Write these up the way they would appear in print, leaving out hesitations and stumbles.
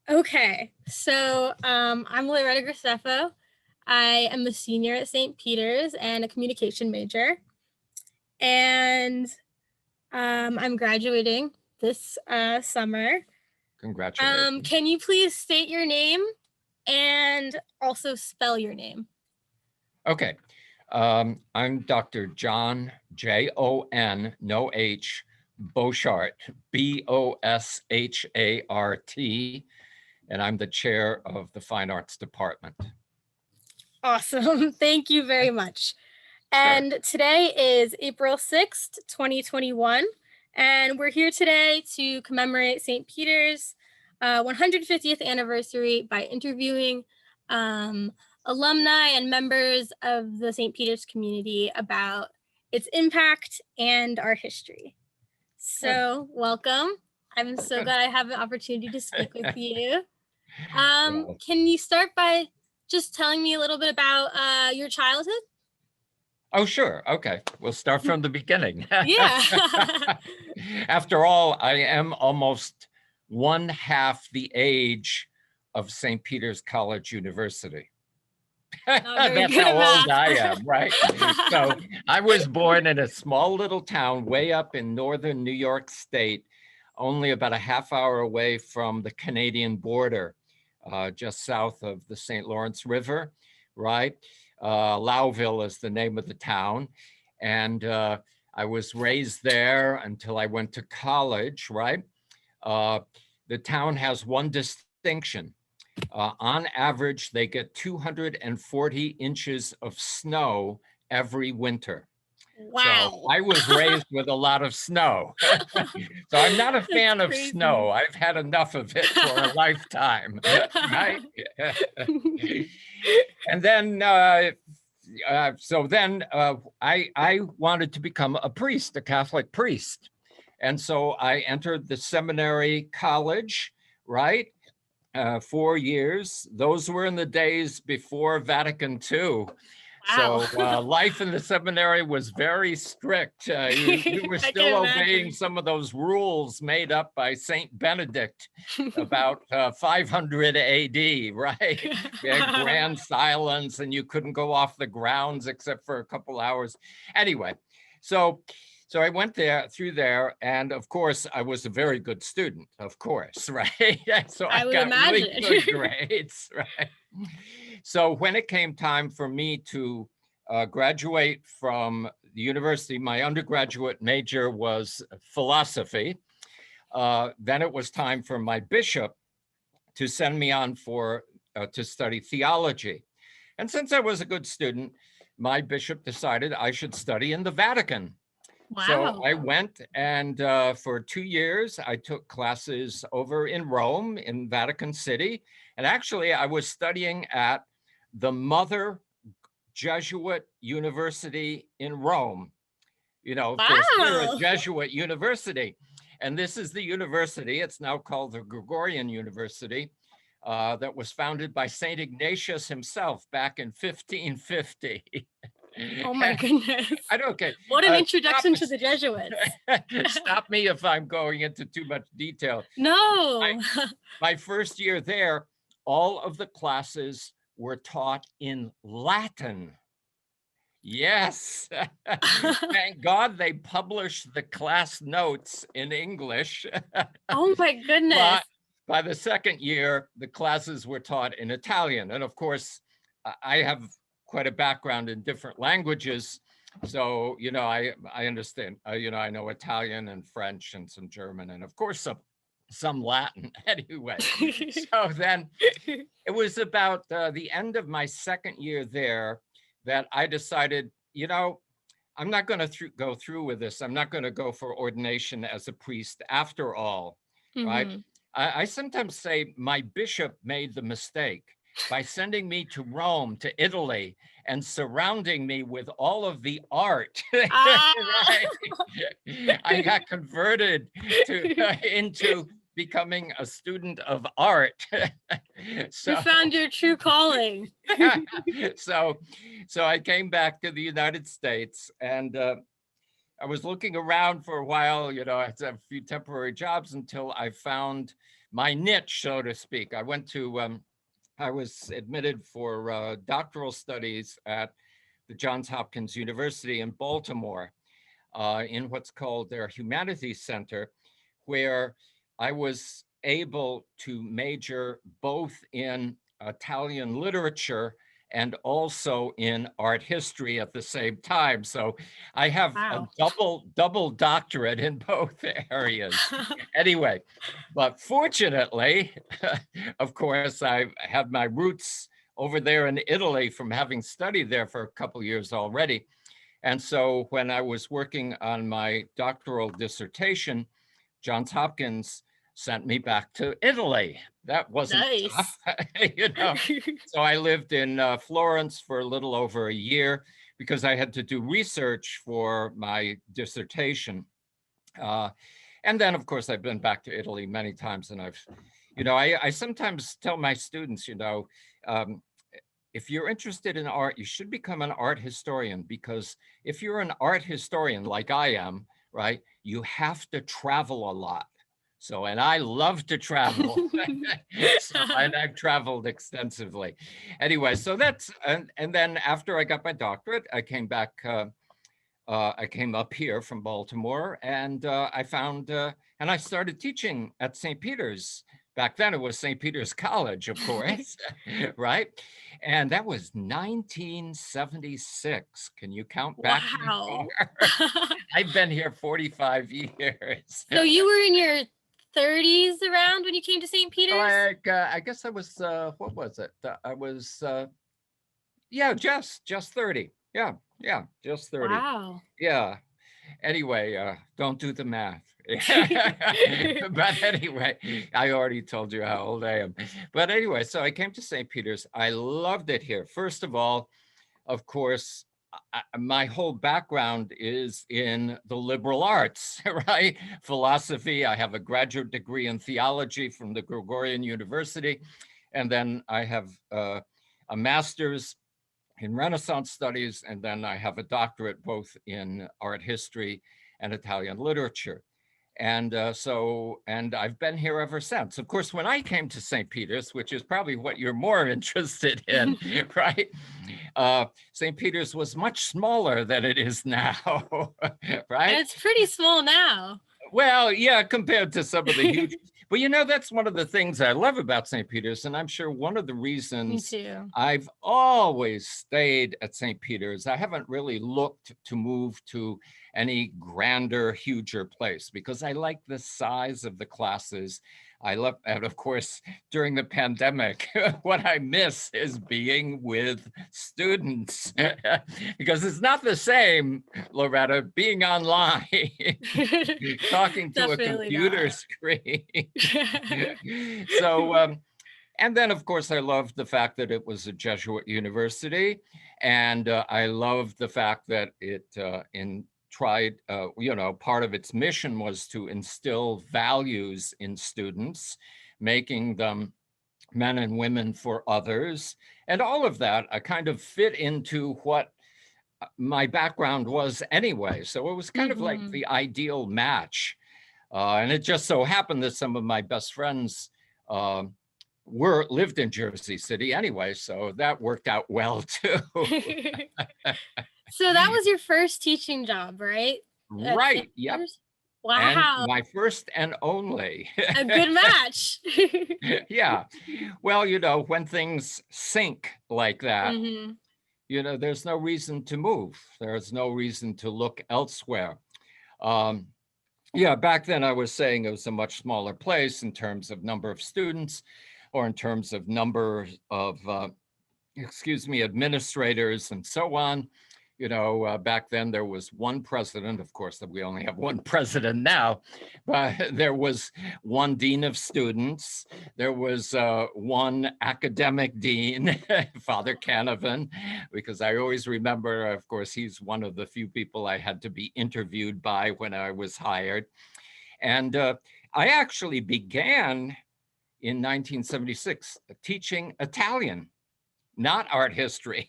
Okay, so I'm Loretta Graceffo. I am a senior at St. Peter's and a communication major. And I'm graduating this summer. Congratulations. Can you please state your name and also spell your name? Okay. I'm Dr. John, Jon, no H, Boshart, Boshart, and I'm the chair of the Fine Arts Department. Awesome. Thank you very much. Sure. And today is April 6th, 2021. And we're here today to commemorate St. Peter's 150th anniversary by interviewing alumni and members of the St. Peter's community about its impact and our history. Good. So, welcome. I'm so Good. glad I have the opportunity to speak with you. Well, Can you start by just telling me a little bit about your childhood? oh, sure. Okay. We'll start from the beginning. Yeah. After all, I am almost one half the age of St. Peter's College University. Not very That's good how at old I math. am, right? So I was born in a small little town way up in northern New York State, only about a half hour away from the Canadian border, just south of the St. Lawrence River, right? Lowville is the name of the town. And I was raised there until I went to college, right? Uh, the town has one distinction. On average, they get 240 inches of snow every winter. So Wow. I was raised with a lot of snow. So I'm not a That's fan of crazy. snow. I've had enough of it for a lifetime, right? And then, I wanted to become a priest, a Catholic priest. And so I entered the seminary college, right? 4 years. Those were in the days before Vatican II. Wow. So life in the seminary was very strict. We were I still can obeying imagine. some of those rules made up by Saint Benedict about 500 AD, right? We had grand silence and you couldn't go off the grounds except for a couple hours. Anyway, so so I went there through there, and of course, I was a very good student, of course, right? So I I would got really imagine. good grades, right? So when it came time for me to graduate from the university, my undergraduate major was philosophy. Then it was time for my bishop to send me on for to study theology. And since I was a good student, my bishop decided I should study in the Vatican. So Wow. I went, and for 2 years, I took classes over in Rome, in Vatican City. And actually, I was studying at the Mother Jesuit University in Rome. You know, of course, we're a Wow. Jesuit university. And this is the university, it's now called the Gregorian University, that was founded by St. Ignatius himself back in 1550. Oh my goodness. I don't get. What an Stop, introduction to the Jesuits. stop me if I'm going into too much detail. My, No. my first year there, all of the classes were taught in Latin. Yes. Thank God they published the class notes in English. Oh my goodness. But by the second year, the classes were taught in Italian. And of course, I have quite a background in different languages. So, I understand, I know Italian and French and some German and of course some Latin anyway. So then it was about the end of my second year there that I decided, I'm not going to go through with this. I'm not going to go for ordination as a priest after all, right? Mhm. I sometimes say my bishop made the mistake by sending me to Rome, to Italy, and surrounding me with all of the art. Ah. Right? I got converted into becoming a student of art. You So found your true calling. so so I came back to the United States, and I was looking around for a while. I had a few temporary jobs until I found my niche, so to speak. I was admitted for doctoral studies at the Johns Hopkins University in Baltimore, in what's called their Humanities Center, where I was able to major both in Italian literature and also in art history at the same time. So I have a Wow. double doctorate in both areas. Anyway, but fortunately, of course, I had my roots over there in Italy from having studied there for a couple of years already. And so when I was working on my doctoral dissertation, Johns Hopkins sent me back to Italy. That wasn't tough, Nice. you know. So I lived in Florence for a little over a year because I had to do research for my dissertation. Uh, and then, of course, I've been back to Italy many times, and I sometimes tell my students, um, if you're interested in art, you should become an art historian, because if you're an art historian like I am, right, you have to travel a lot. So, and I love to travel. And I've traveled extensively. Anyway, so and then after I got my doctorate, I came back. I came up here from Baltimore, and and I started teaching at St. Peter's. Back then it was St. Peter's College, of course, right? And that was 1976. Can you count back that Wow. far? I've been here 45 years. So you were in your 30s around when you came to St. Peter's? Like, I guess I was, what was it? I was, yeah, just 30. Yeah, just 30. Wow. Yeah. Anyway, don't do the math. But anyway, I already told you how old I am. But anyway, so I came to St. Peter's. I loved it here. First of all, of course, my whole background is in the liberal arts, right? Philosophy. I have a graduate degree in theology from the Gregorian University. And then I have a master's in Renaissance studies, and then I have a doctorate both in art history and Italian literature. And and I've been here ever since. Of course, when I came to St. Peter's, which is probably what you're more interested in, right? St. Peter's was much smaller than it is now, right? And it's pretty small now. Well, yeah, compared to some of the huge, but that's one of the things I love about St. Peter's, and I'm sure one of the Me reasons too. I've always stayed at St. Peter's. I haven't really looked to move to any grander, huger place because I like the size of the classes. I love, and of course, during the pandemic, what I miss is being with students because it's not the same, Loretta, being online, talking to a Definitely computer not. screen. So, and then, of course, I loved the fact that it was a Jesuit university, and I loved the fact that it part of its mission was to instill values in students, making them men and women for others, and all of that I kind of fit into what my background was anyway. So it was kind of like the ideal match. And it just so happened that some of my best friends lived in Jersey City anyway, so that worked out well too. So that was your first teaching job, right? At St. Right. Yep. Peter's? And Wow. my first and only. A good match. Yeah. Well, when things sink like that, there's no reason to move. There's no reason to look elsewhere. Yeah, back then I was saying it was a much smaller place in terms of number of students or in terms of number of, administrators and so on. Back then there was one president. Of course, we only have one president now, but there was one dean of students. There was one academic dean, Father Canavan, because I always remember, of course, he's one of the few people I had to be interviewed by when I was hired. And I actually began in 1976 teaching Italian, not art history.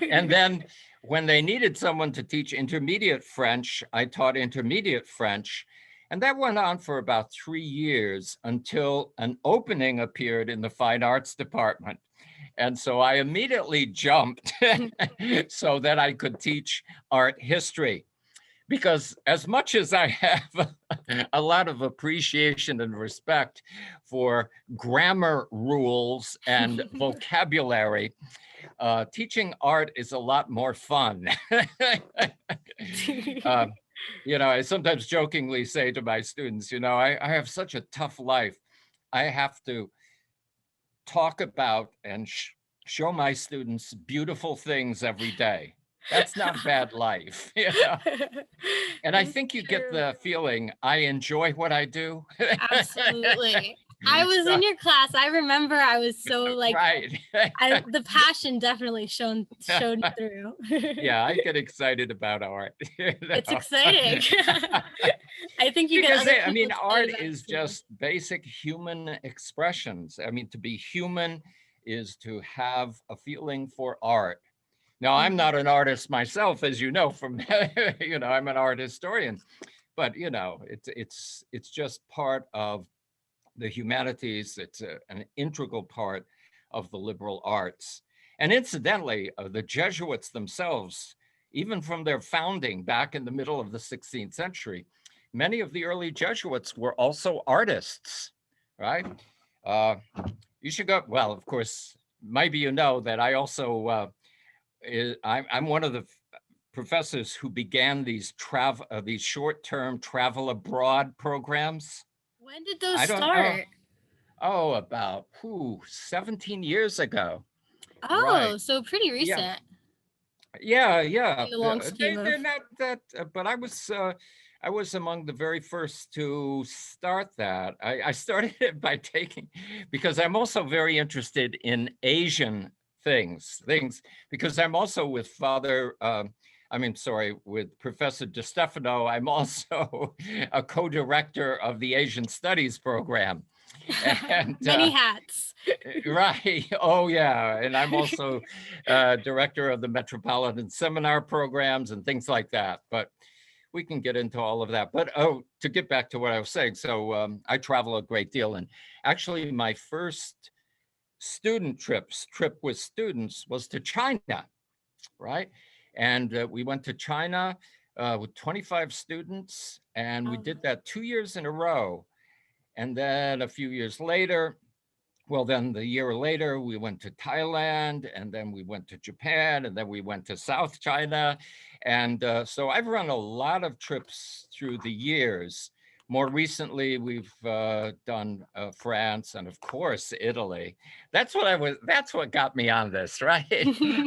And then when they needed someone to teach intermediate French, I taught intermediate French. And that went on for about 3 years until an opening appeared in the fine arts department. And so I immediately jumped so that I could teach art history. Because as much as I have a lot of appreciation and respect for grammar rules and vocabulary, teaching art is a lot more fun. I sometimes jokingly say to my students, I have such a tough life. I have to talk about and show my students beautiful things every day. That's not a bad life, And I think you get the feeling I enjoy what I do. Absolutely. I was in your class. I remember I was so right. The passion definitely showed through. Yeah, I get excited about art. It's exciting. I think you because get art is just basic human expressions. To be human is to have a feeling for art. Now, I'm not an artist myself, as you know from I'm an art historian, but it's just part of the humanities. It's an integral part of the liberal arts. And incidentally, the Jesuits themselves, even from their founding back in the middle of the 16th century, many of the early Jesuits were also artists, right? You should go, well, of course, maybe you know that I also, I'm one of the professors who began these short-term travel abroad programs. When did those start? Oh, about 17 years ago. Oh, right. So pretty recent. Yeah. In the long scheme they're not that, but I was among the very first to start that. I started it by because I'm also very interested in Asian things, because I'm also with with Professor DeStefano, I'm also a co-director of the Asian Studies program. And many hats. Right. Oh, yeah. And I'm also director of the Metropolitan Seminar programs and things like that. But we can get into all of that. But to get back to what I was saying, so I travel a great deal. And actually, my first student trip with students was to China, right? And we went to China with 25 students, and we did that 2 years in a row. And then a few years later, then the year later, we went to Thailand, and then we went to Japan, and then we went to South China. And so I've run a lot of trips through the years. More recently, we've done France and, of course, Italy. That's what got me on this, right?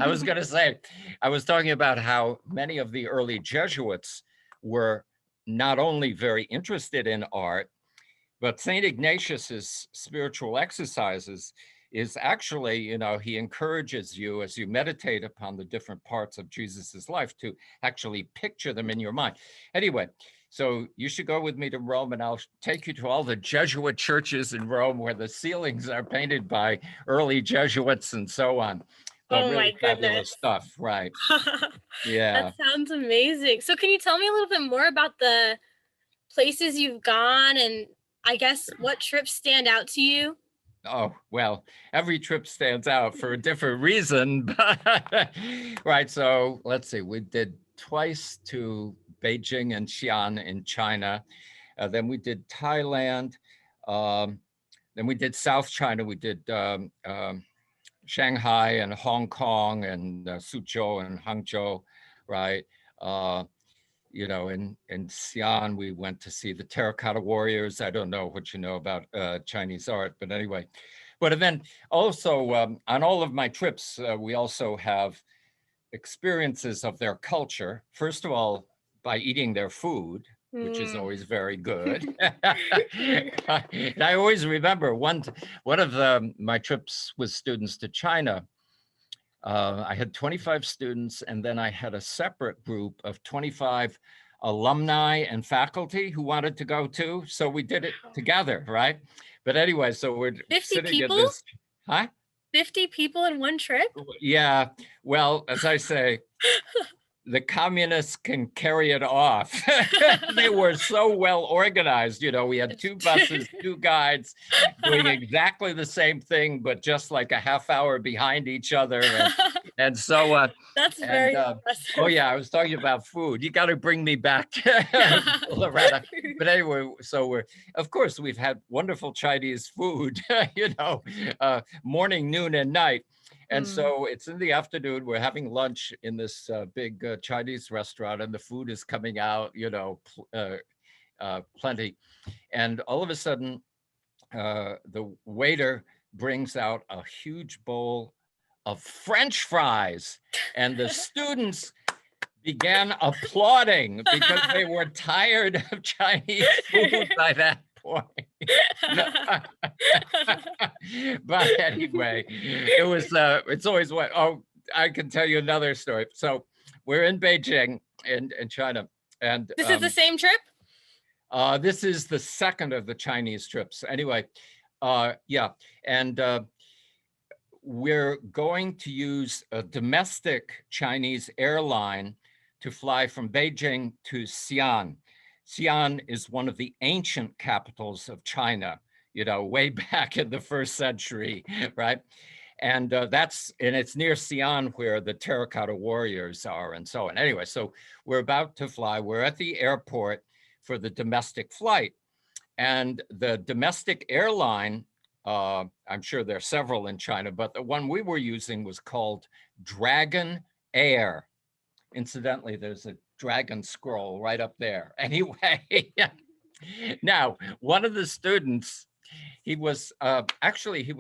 I was going to say, I was talking about how many of the early Jesuits were not only very interested in art, but St. Ignatius's spiritual exercises is actually, he encourages you as you meditate upon the different parts of Jesus's life to actually picture them in your mind. Anyway, so you should go with me to Rome, and I'll take you to all the Jesuit churches in Rome where the ceilings are painted by early Jesuits and so on. Oh, really my fabulous goodness. Stuff, right? Yeah. That sounds amazing. So can you tell me a little bit more about the places you've gone, and I guess what trips stand out to you? Oh, well, every trip stands out for a different reason. But, right. So let's see. We did twice to Beijing and Xi'an in China. Then we did Thailand. Then we did South China. We did Shanghai and Hong Kong and Suzhou and Hangzhou, right? In Xi'an, we went to see the Terracotta Warriors. I don't know what you know about Chinese art, but anyway. But then also on all of my trips, we also have experiences of their culture. First of all, by eating their food, which is always very good. And I always remember one of my trips with students to China. I had 25 students, and then I had a separate group of 25 alumni and faculty who wanted to go too. So we did it together, right? But anyway, so we're 50 sitting people? in this, 50 people in one trip? Yeah. Well, as I say, the communists can carry it off. They were so well organized. You know, we had 2 buses, 2 guides doing exactly the same thing, but just like a half hour behind each other. And so, That's very impressive. oh yeah, I was talking about food. You got to bring me back to Loretta. But anyway, so of course, we've had wonderful Chinese food, you know, morning, noon, and night. And so it's in the afternoon, we're having lunch in this big Chinese restaurant, and the food is coming out, you know, plenty. And all of a sudden, the waiter brings out a huge bowl of French fries, and the students began applauding because they were tired of Chinese food by that point. But anyway, it was it's always what. Oh, I can tell you another story. So we're in Beijing in China, and this is the same trip. This is the second of the Chinese trips. Anyway, yeah, and we're going to use a domestic Chinese airline to fly from Beijing to Xi'an. Xi'an is one of the ancient capitals of China, you know, way back in the 1st century, right? And it's near Xi'an where the terracotta warriors are and so on. Anyway, so we're about to fly. We're at the airport for the domestic flight. And the domestic airline, I'm sure there are several in China, but the one we were using was called Dragon Air. Incidentally, there's a dragon scroll right up there. Anyway, now, one of the students, he was actually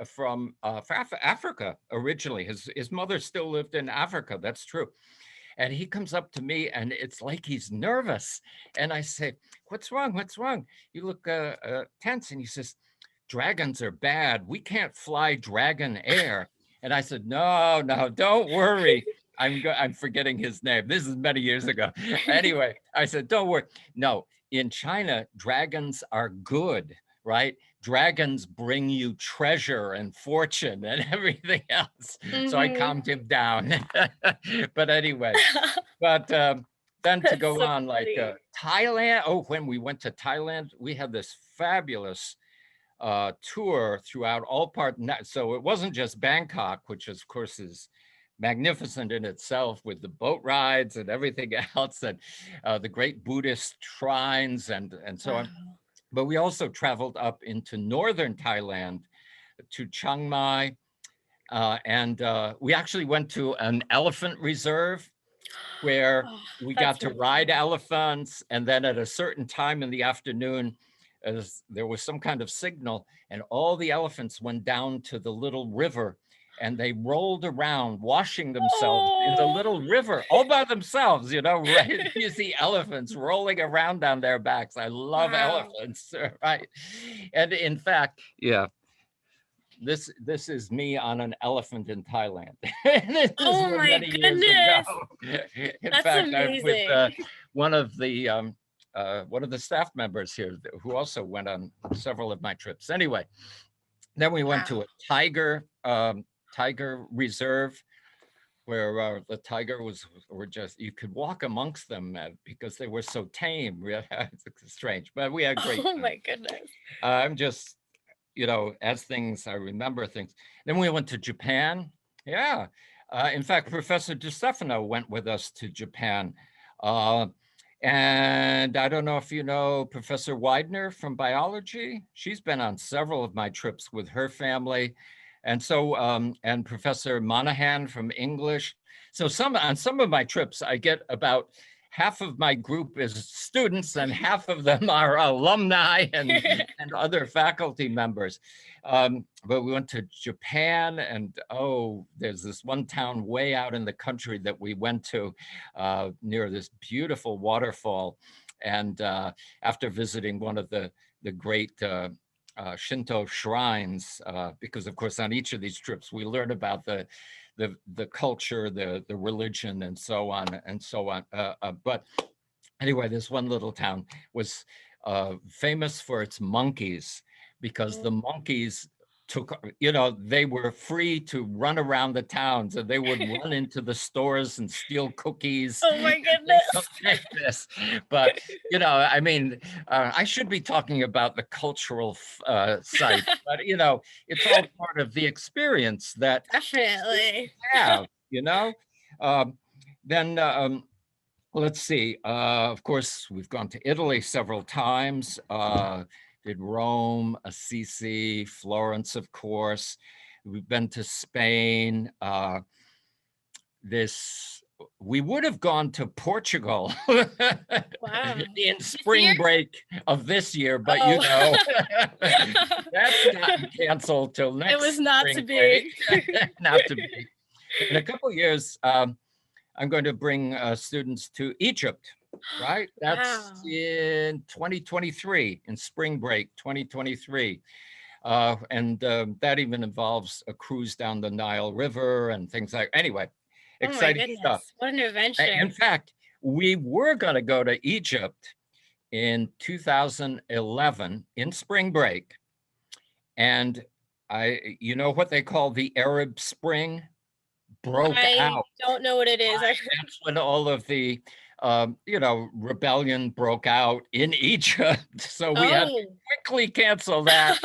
from Africa originally. His mother still lived in Africa. That's true. And he comes up to me, and it's like he's nervous. And I say, "What's wrong? What's wrong? You look tense." And he says, "Dragons are bad. We can't fly Dragon Air." And I said, "No, don't worry." I'm forgetting his name. This is many years ago. Anyway, I said, "Don't worry. No, in China, dragons are good, right? Dragons bring you treasure and fortune and everything else." So I calmed him down. But anyway, but then to go on, like Thailand. Oh, when we went to Thailand, we had this fabulous tour throughout all parts. So it wasn't just Bangkok, which of course is magnificent in itself with the boat rides and everything else, and the great Buddhist shrines and so on. But we also traveled up into northern Thailand to Chiang Mai, and we actually went to an elephant reserve where we got to ride elephants, and then at a certain time in the afternoon, as there was some kind of signal, and all the elephants went down to the little river, and they rolled around, washing themselves in the little river all by themselves, you know, right? You see elephants rolling around on their backs. I love elephants, right? And in fact, yeah, this is me on an elephant in Thailand. This oh was my many goodness. years ago. In That's fact, amazing. I'm with one of the staff members here who also went on several of my trips. Anyway, then we went to a tiger reserve where the tiger were just, you could walk amongst them because they were so tame. It's strange, but we had great time. My goodness. I'm just, you know, as things, I remember things. Then we went to Japan. Yeah. In fact, Professor DeStefano went with us to Japan. And I don't know if you know Professor Widener from biology. She's been on several of my trips with her family. And so, and Professor Monahan from English. So on some of my trips, I get about half of my group is students and half of them are alumni and other faculty members. But we went to Japan, and there's this one town way out in the country that we went to near this beautiful waterfall. And after visiting one of the great Shinto shrines, because of course on each of these trips we learn about the culture, the religion, and so on and so on. But anyway, this one little town was famous for its monkeys, because the monkeys took, you know, they were free to run around the towns, and they would run into the stores and steal cookies Oh my and things goodness. like this. But, you know, I mean, I should be talking about the cultural site, but, you know, it's all part of the experience that Definitely. have, you know. Um, then let's see. Of course, we've gone to Italy several times. Did Rome, Assisi, Florence, of course. We've been to Spain. This we would have gone to Portugal Wow. in This year? spring break of this year, but you Oh. know, that's gotten canceled till It next was not to spring break. be. Not to be. In a couple years, I'm going to bring students to Egypt, right? That's Wow. in 2023, in spring break 2023. And that even involves a cruise down the Nile River and things like, anyway, Oh my exciting stuff. goodness. What an In adventure. fact, we were going to go to Egypt in 2011 in spring break. And you know what they call the Arab Spring? Broke I out. don't know what it is. Right, that's when all of the, you know, rebellion broke out in Egypt. So we had to Oh. quickly cancel that.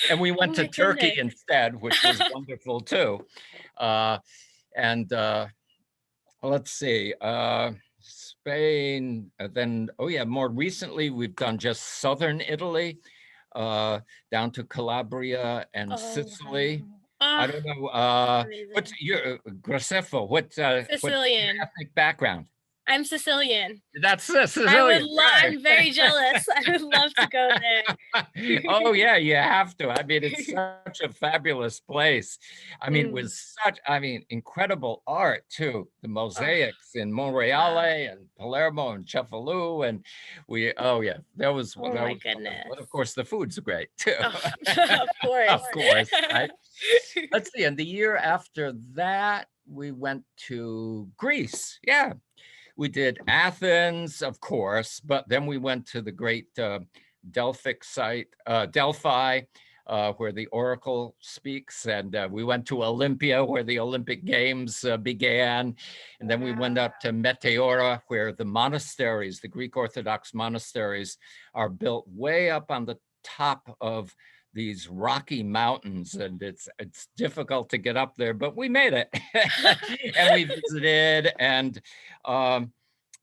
And we Oh went to my Turkey goodness. instead, which was wonderful too. Uh, and let's see, Spain, then, oh yeah, more recently, we've done just southern Italy, uh, down to Calabria and Oh Sicily. wow. I Ah, don't know, that's what's amazing. your Gracefo, what's your Sicilian. ethnic background? I'm Sicilian. That's I would Sicilian, right? I'm very jealous. I would love to go there. Oh yeah, you have to. I mean, it's such a fabulous place. I mean, with Mm. such, I mean, incredible art too. The Oh, mosaics in wow. Monreale and Palermo and Cefalù, and oh yeah, that was Oh my wonderful. But goodness. of course, the food's great too. Oh, of course. Of course, right? Let's see. And the year after that, we went to Greece. Yeah, we did Athens, of course, but then we went to the great Delphic site, Delphi, where the oracle speaks. And we went to Olympia, where the Olympic Games began. And then we went up to Meteora, where the monasteries, the Greek Orthodox monasteries, are built way up on the top of these rocky mountains, and it's difficult to get up there, but we made it. And we visited, and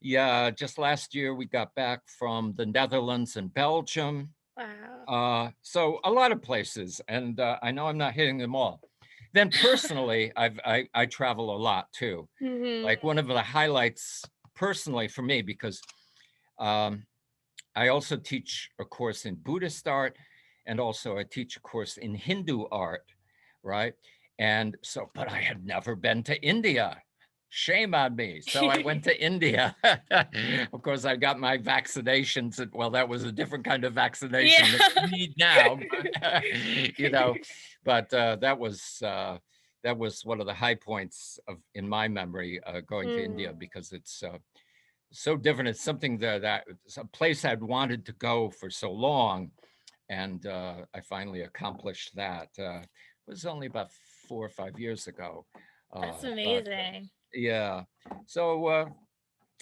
yeah, just last year we got back from the Netherlands and Belgium. Wow. So a lot of places, and I know I'm not hitting them all. Then personally, I travel a lot too. Hmm. Like one of the highlights personally for me, because I also teach a course in Buddhist art, and also I teach a course in Hindu art, right? And so, but I had never been to India. Shame on me. So I went to India. Of course, I got my vaccinations. Well, that was a different kind of Yeah. vaccination than we need now, but, you know, but that was one of the high points in my memory, going to India, Mm. because it's so different. It's something that it's a place I'd wanted to go for so long, and I finally accomplished that. It was only about 4 or 5 years ago, That's but amazing. yeah. So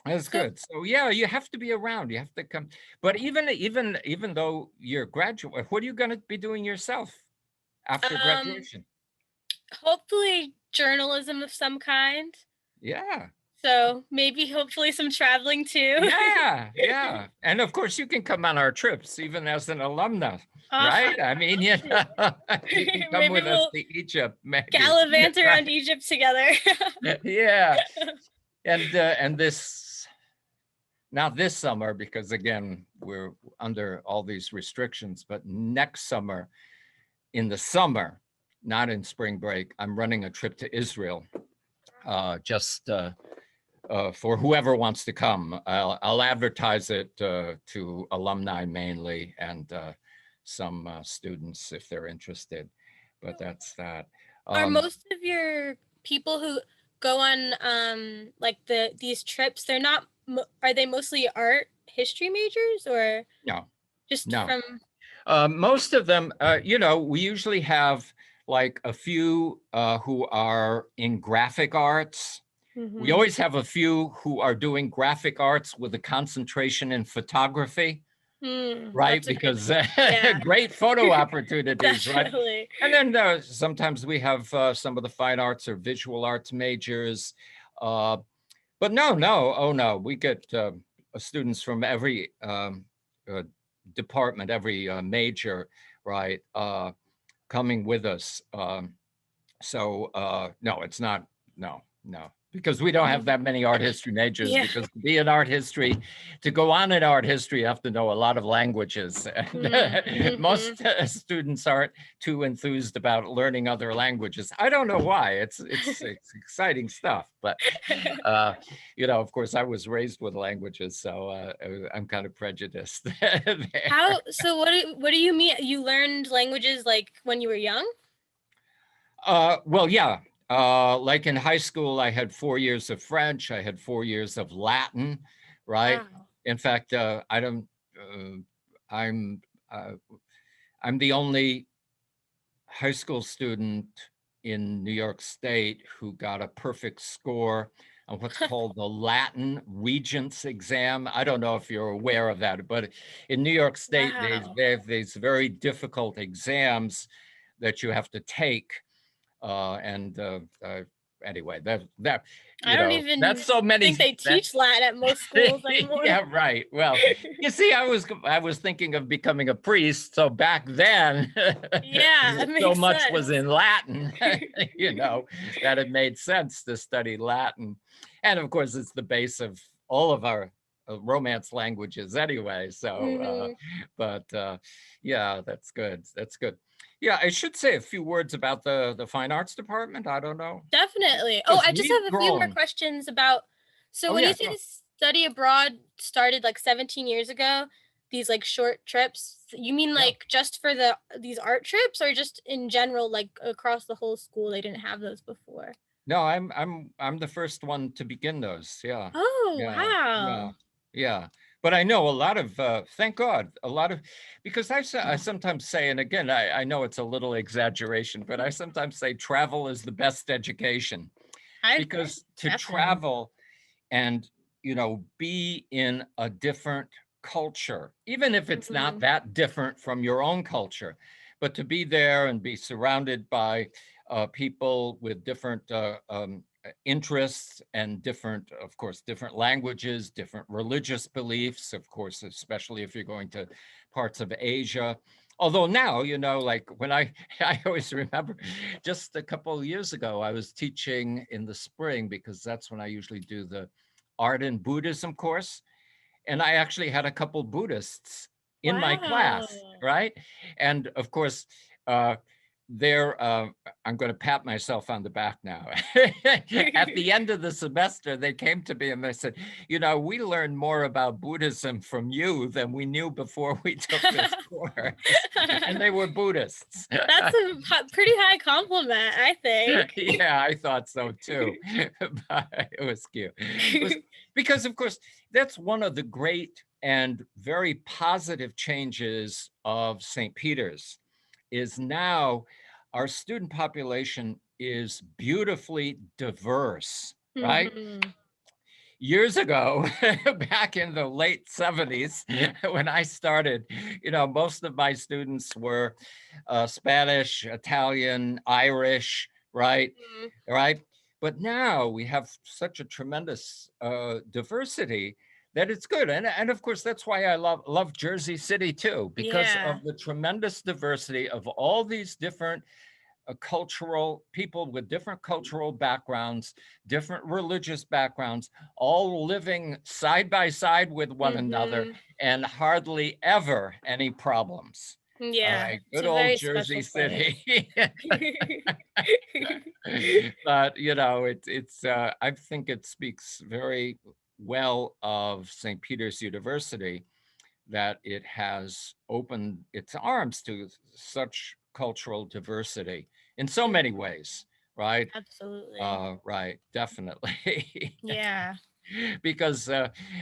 that's So, good. So yeah, you have to be around. You have to come. But even though you're graduate, what are you going to be doing yourself after um, graduation? hopefully journalism of some kind. Yeah. So maybe hopefully some traveling too. Yeah, yeah. And of course, you can come on our trips, even as an alumna, Ah, right? I mean, you know, you can come maybe with us we'll to Egypt, maybe. gallivant Right? around Egypt together. Yeah. And this, not this summer, because again, we're under all these restrictions, but next summer, in the summer, not in spring break, I'm running a trip to Israel, just for whoever wants to come. I'll advertise it to alumni mainly, and some students if they're interested. But that's that. Are Um, most of your people who go on like these trips, they're not are they mostly art history majors or no, just no. from Most of them, we usually have like a few who are in graphic arts. We Mm-hmm. always have a few who are doing graphic arts with a concentration in photography, right? That's a good, Because yeah, great photo opportunities, right? definitely. And then sometimes we have some of the fine arts or visual arts majors. Uh, but no, we get students from every uh, department, every major, right, coming with us. No, it's not. No, because we don't have that many art history majors. Yeah. Because to be in art history, to go on in art history, you have to know a lot of languages. And Mm-hmm. most students aren't too enthused about learning other languages. I don't know why. It's exciting stuff, but of course, I was raised with languages, so I'm kind of prejudiced there. So what do you mean? You learned languages like when you were young? Well, yeah. Like in high school, I had 4 years of French. I had 4 years of Latin, right? Wow. In fact, I don't. I'm uh, I'm the only high school student in New York State who got a perfect score on what's called the Latin Regents exam. I don't know if you're aware of that, but in New York State, Wow. they have these very difficult exams that you have to take and anyway, I don't that's even so many think they that teach Latin at most schools anymore. yeah, right. Well, you see, I was thinking of becoming a priest, so back then Yeah, it so makes much was sense. in Latin, that it made sense to study Latin. And of course, it's the base of all of our Romance languages anyway. So Hmm. but yeah, that's good. That's good. Yeah, I should say a few words about the fine arts department. I don't know. Definitely. Oh, Because I just we've have a few more grown. questions about. So Oh when you yeah, say go. this study abroad started like 17 years ago, these like short trips, you mean Yeah. like just for these art trips or just in general like across the whole school they didn't have those before? No, I'm the first one to begin those. Yeah. Oh, Yeah. Yeah. wow. Yeah. But I know a lot of thank God, a lot of because I sometimes say, and again, I know it's a little exaggeration, but I sometimes say travel is the best education I because to definitely. travel and be in a different culture, even if it's not Mhm. that different from your own culture, but to be there and be surrounded by people with different interests and different, of course, different languages, different religious beliefs, of course, especially if you're going to parts of Asia. Although now, like when I always remember just a couple of years ago, I was teaching in the spring because that's when I usually do the art and Buddhism course. And I actually had a couple Buddhists in my Wow. class, right? And of course, uh, they're, I'm going to pat myself on the back now. At the end of the semester, they came to me and they said, we learned more about Buddhism from you than we knew before we took this course. And they were Buddhists. That's a pretty high compliment, I think. Yeah, I thought so too. But it was cute. It was because, of course, that's one of the great and very positive changes of St. Peter's is now our student population is beautifully diverse, right? Mhm. Years ago, back in the late 70s, when I started, most of my students were Spanish, Italian, Irish, right? Mhm. Right. But now we have such a tremendous diversity that it's good. And of course, that's why I love Jersey City too, because Yeah. of the tremendous diversity of all these different cultural people with different cultural backgrounds, different religious backgrounds, all living side by side with one another Mhm. and hardly ever any problems. All Yeah, right, it's good a old very Jersey special place. City. But I think it speaks very well of St. Peter's University that it has opened its arms to such cultural diversity in so many Mhm. ways, right? Absolutely. Right, definitely. Yeah. Because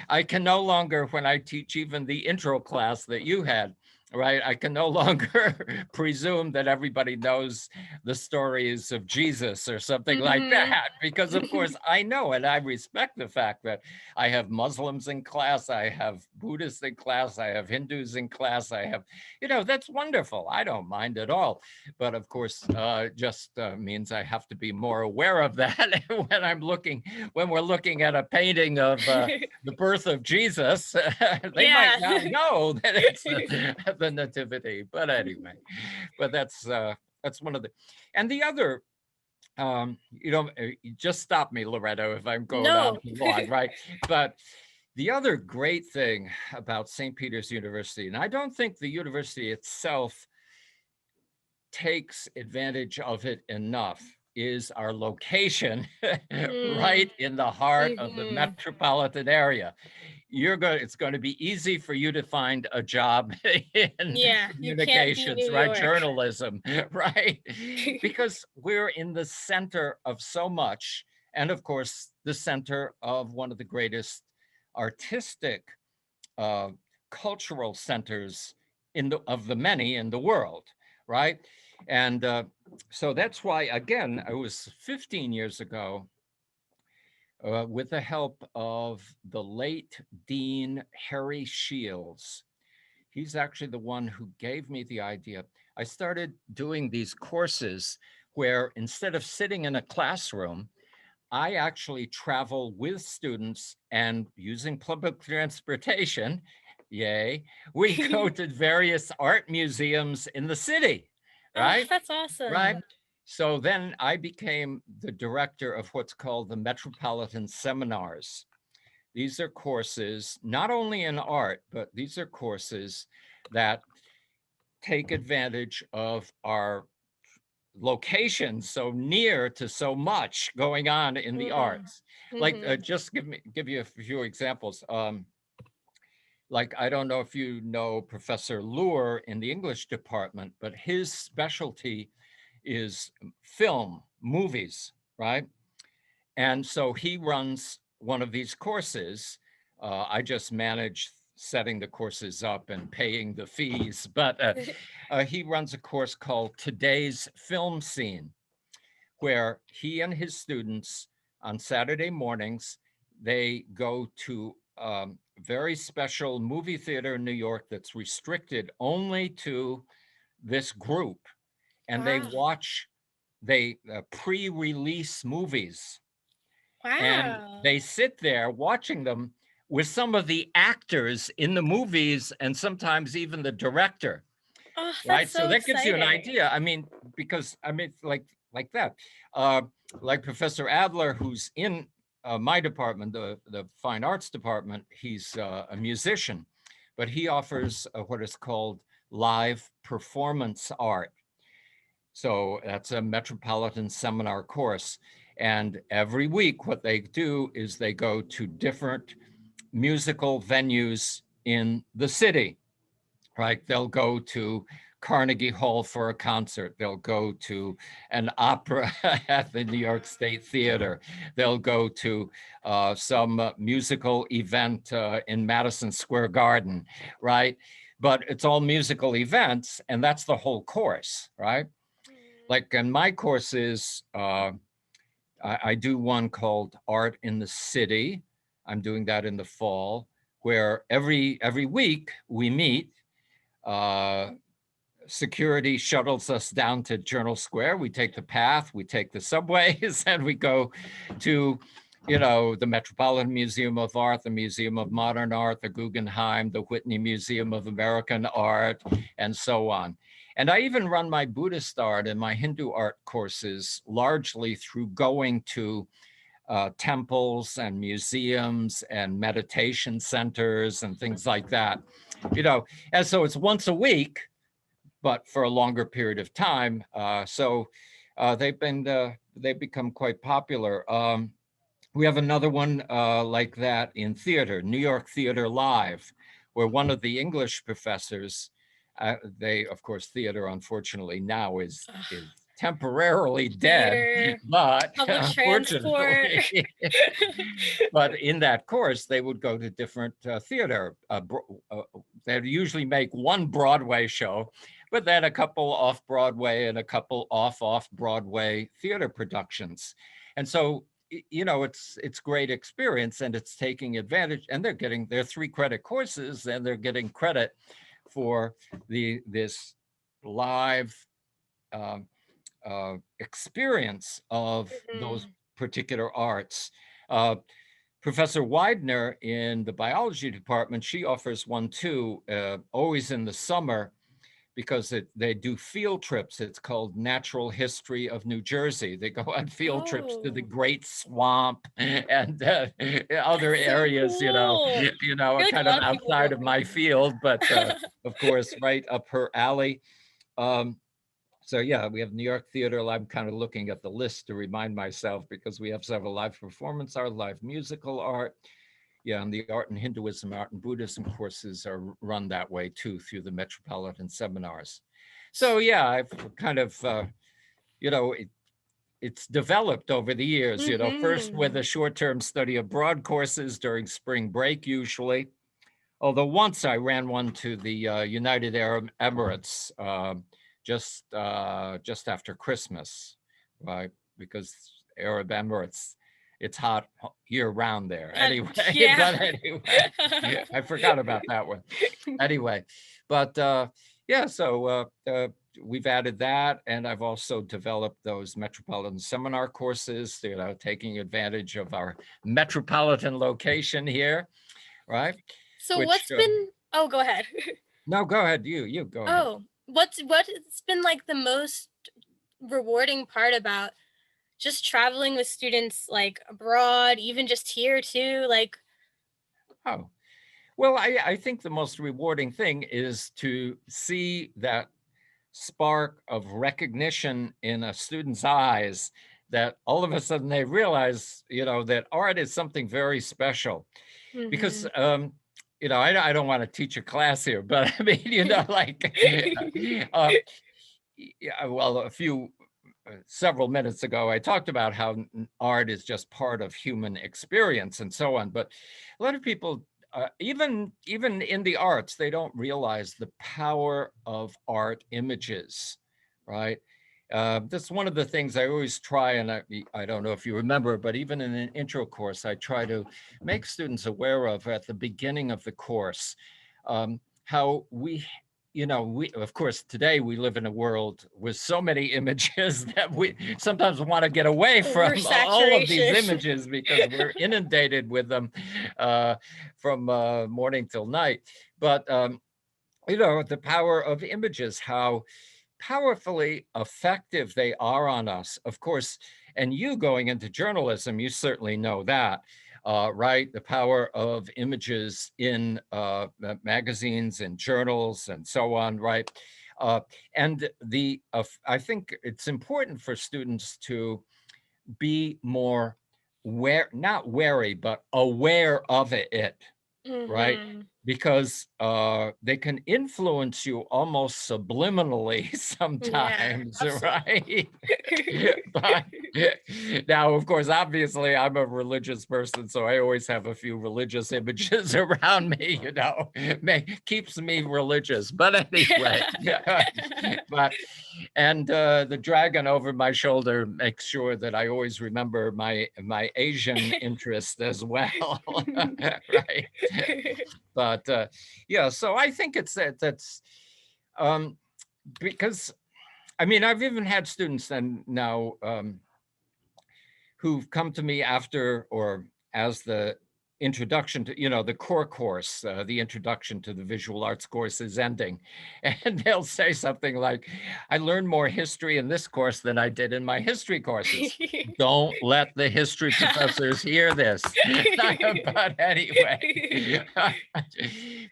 I can no longer, when I teach even the intro class that you had, right? I can no longer presume that everybody knows the stories of Jesus or something like Mhm. that, because of course I know, and I respect the fact that I have Muslims in class, I have Buddhists in class, I have Hindus in class, I have, that's wonderful. I don't mind at all. But of course, just means I have to be more aware of that when we're looking at a painting of the birth of Jesus. They might Yeah. not know that it's the nativity, but anyway, but that's one of the, and the other, you just stop me, Loretto, if I'm going on No. too long, right? But the other great thing about St. Peter's University, and I don't think the university itself takes advantage of it enough, is our location Mm. right in the heart of the Mhm. metropolitan area. It's going to be easy for you to find a job in Yeah, you can't beat communications, New right? York. Journalism, right? Because we're in the center of so much. And of course, the center of one of the greatest artistic, uh, cultural centers of the many in the world, right? And so that's why, again, it was 15 years ago, with the help of the late Dean Harry Shields. He's actually the one who gave me the idea. I started doing these courses where instead of sitting in a classroom, I actually travel with students, and using public transportation, yay, we go to various art museums in the city, Oh, right? that's Right. awesome. So then I became the director of what's called the Metropolitan Seminars. These are courses not only in art, but these are courses that take advantage of our location so near to so much going on in the Mm. arts. Like, Mhm. just give you a few examples. Like, I don't know if you know Professor Lure in the English department, but his specialty is film, movies, right? And so he runs one of these courses. I just manage setting the courses up and paying the fees, but he runs a course called Today's Film Scene, where he and his students on Saturday mornings, they go to very special movie theater in New York that's restricted only to this group. And Wow. they pre-release movies, and Wow. they sit there watching them with some of the actors in the movies and sometimes even the director, Oh, that's right? So so that gives you an exciting. idea. I mean, because I mean, like that, uh, like Professor Adler, who's in my department, the fine arts department. He's a musician, but he offers what is called live performance art. So that's a metropolitan seminar course. And every week, what they do is they go to different musical venues in the city, right? They'll go to Carnegie Hall for a concert. They'll go to an opera at the New York State Theater. They'll go to some musical event in Madison Square Garden, right? But it's all musical events, and that's the whole course, right? Like in my courses, I do one called Art in the City. I'm doing that in the fall, where every week we meet. Uh, Security shuttles us down to Journal Square. We take the path, we take the subways, and we go to, the Metropolitan Museum of Art, the Museum of Modern Art, the Guggenheim, the Whitney Museum of American Art, and so on. And I even run my Buddhist art and my Hindu art courses largely through going to temples and museums and meditation centers and things like that. And so it's once a week, but for a longer period of time. So they've become quite popular. We have another one like that in theater, New York Theater Live, where one of the English professors, they, of course, theater unfortunately now is Ugh, temporarily dead, theater, but public transport. unfortunately, but in that course, they would go to different theater they'd usually make one Broadway show, but then a couple off Broadway and a couple off Broadway theater productions. And so, it's great experience, and it's taking advantage, and they're getting their 3-credit courses, and they're getting credit for this live experience of those particular arts. Professor Widener in the biology department, she offers one too, always in the summer, because they do field trips. It's called Natural History of New Jersey. They go on field trips to the Great Swamp and other areas, cool. Like kind of outside of my field, but of course, right up her alley. So yeah, we have New York Theater. I'm kind of looking at the list to remind myself, because we have several live performance art, live musical art. Yeah, and the art and Hinduism, art and Buddhism courses are run that way too, through the Metropolitan Seminars. So yeah, I've kind of, it's developed over the years, first with a short-term study abroad courses during spring break usually. Although once I ran one to the United Arab Emirates, just after Christmas, right? Because Arab Emirates, it's hot year round there. Anyway, yeah. but anyway, I forgot about that one. Anyway, but yeah, so we've added that, and I've also developed those Metropolitan Seminar courses, taking advantage of our metropolitan location here, right? So what's been, oh, go ahead. No, go ahead. You go ahead. Oh, what's been like the most rewarding part about just traveling with students like abroad, even just here too? Like, oh, well, I think the most rewarding thing is to see that spark of recognition in a student's eyes, that all of a sudden they realize, that art is something very special. Because I don't want to teach a class here, but I mean, like, well, several minutes ago, I talked about how art is just part of human experience and so on. But a lot of people, even in the arts, they don't realize the power of art images, right? That's one of the things I always try, and I don't know if you remember, but even in an intro course, I try to make students aware of at the beginning of the course, how we, of course, today we live in a world with so many images that we sometimes want to get away from all of these images, because we're inundated with them from morning till night. But, the power of images, how powerfully effective they are on us. Of course, and you going into journalism, you certainly know that, right? The power of images in magazines and journals and so on, right? And I think it's important for students to be more not wary, but aware of it, right? Because they can influence you almost subliminally sometimes, right? But now, of course, obviously, I'm a religious person, so I always have a few religious images around me, keeps me religious. But anyway, and the dragon over my shoulder makes sure that I always remember my Asian interest as well, right? But yeah, so I think that's because, I mean, I've even had students and now who've come to me after or as the introduction to, the core course, the introduction to the visual arts course is ending. And they'll say something like, I learned more history in this course than I did in my history courses. Don't let the history professors hear this. But anyway,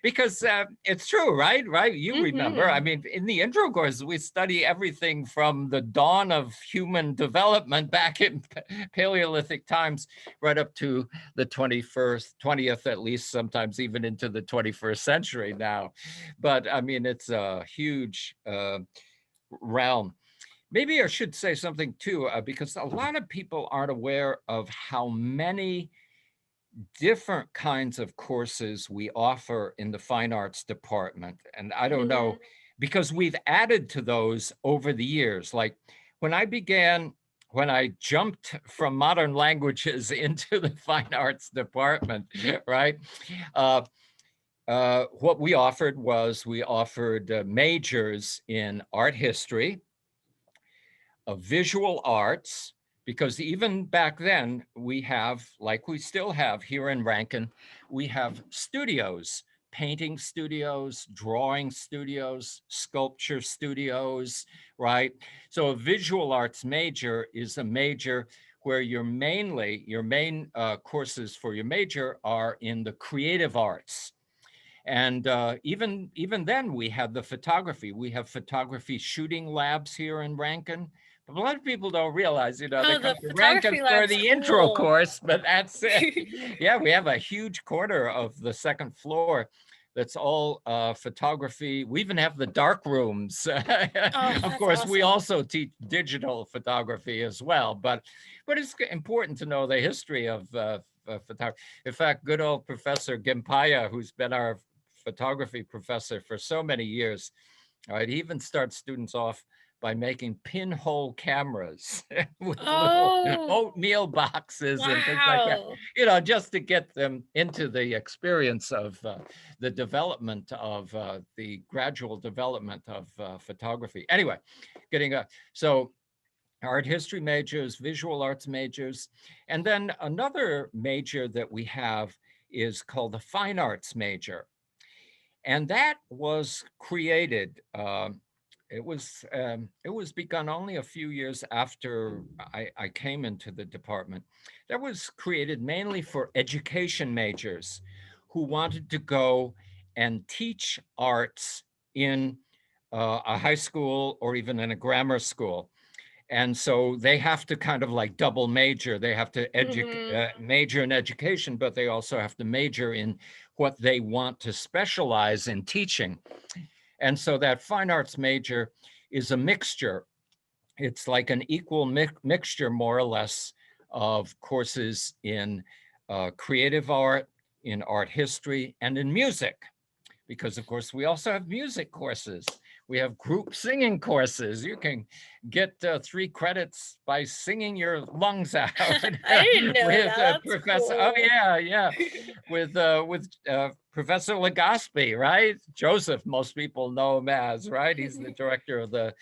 because it's true, right? You remember, I mean, in the intro course, we study everything from the dawn of human development back in Paleolithic times, right up to the 20th, at least, sometimes even into the 21st century now. But I mean, it's a huge realm. Maybe I should say something too, because a lot of people aren't aware of how many different kinds of courses we offer in the fine arts department. And I don't Mhm. know, because we've added to those over the years. Like when when I jumped from modern languages into the fine arts department, right? Uh, what we offered was we offered majors in art history, of visual arts, because even back then we have, like we still have here in Rankin, we have studios, painting studios, drawing studios, sculpture studios, right? So a visual arts major is a major where your main courses for your major are in the creative arts. And even then, we had the photography. We have photography shooting labs here in Rankin. But a lot of people don't realize, they Oh, come the to Rankin photography for lab's the intro cool. course, but that's it. Yeah, we have a huge corner of the second floor that's all photography. We even have the dark rooms. Oh, Of that's course, we awesome. also teach digital photography as well, but it's important to know the history of photography. In fact, good old Professor Gimpaya, who's been our photography professor for so many years. All right, he even starts students off by making pinhole cameras with little Oh, oatmeal boxes and things like that, wow. just to get them into the experience of the development of the gradual development of photography. Anyway, getting so art history majors, visual arts majors, and then another major that we have is called the fine arts major. And that was created. It was begun only a few years after I came into the department. That was created mainly for education majors who wanted to go and teach arts in a high school or even in a grammar school. And so they have to kind of like double major. They have to Mhm. major in education, but they also have to major in what they want to specialize in teaching. And so that fine arts major is a mixture. It's like an equal mixture, more or less, of courses in creative art, in art history, and in music, because of course we also have music courses. We have group singing courses. You can get 3 credits by singing your lungs out I didn't know with that. That's Professor. Oh cool. yeah, yeah, with Professor Legaspi, right? Joseph, most people know him as, right. He's the director of the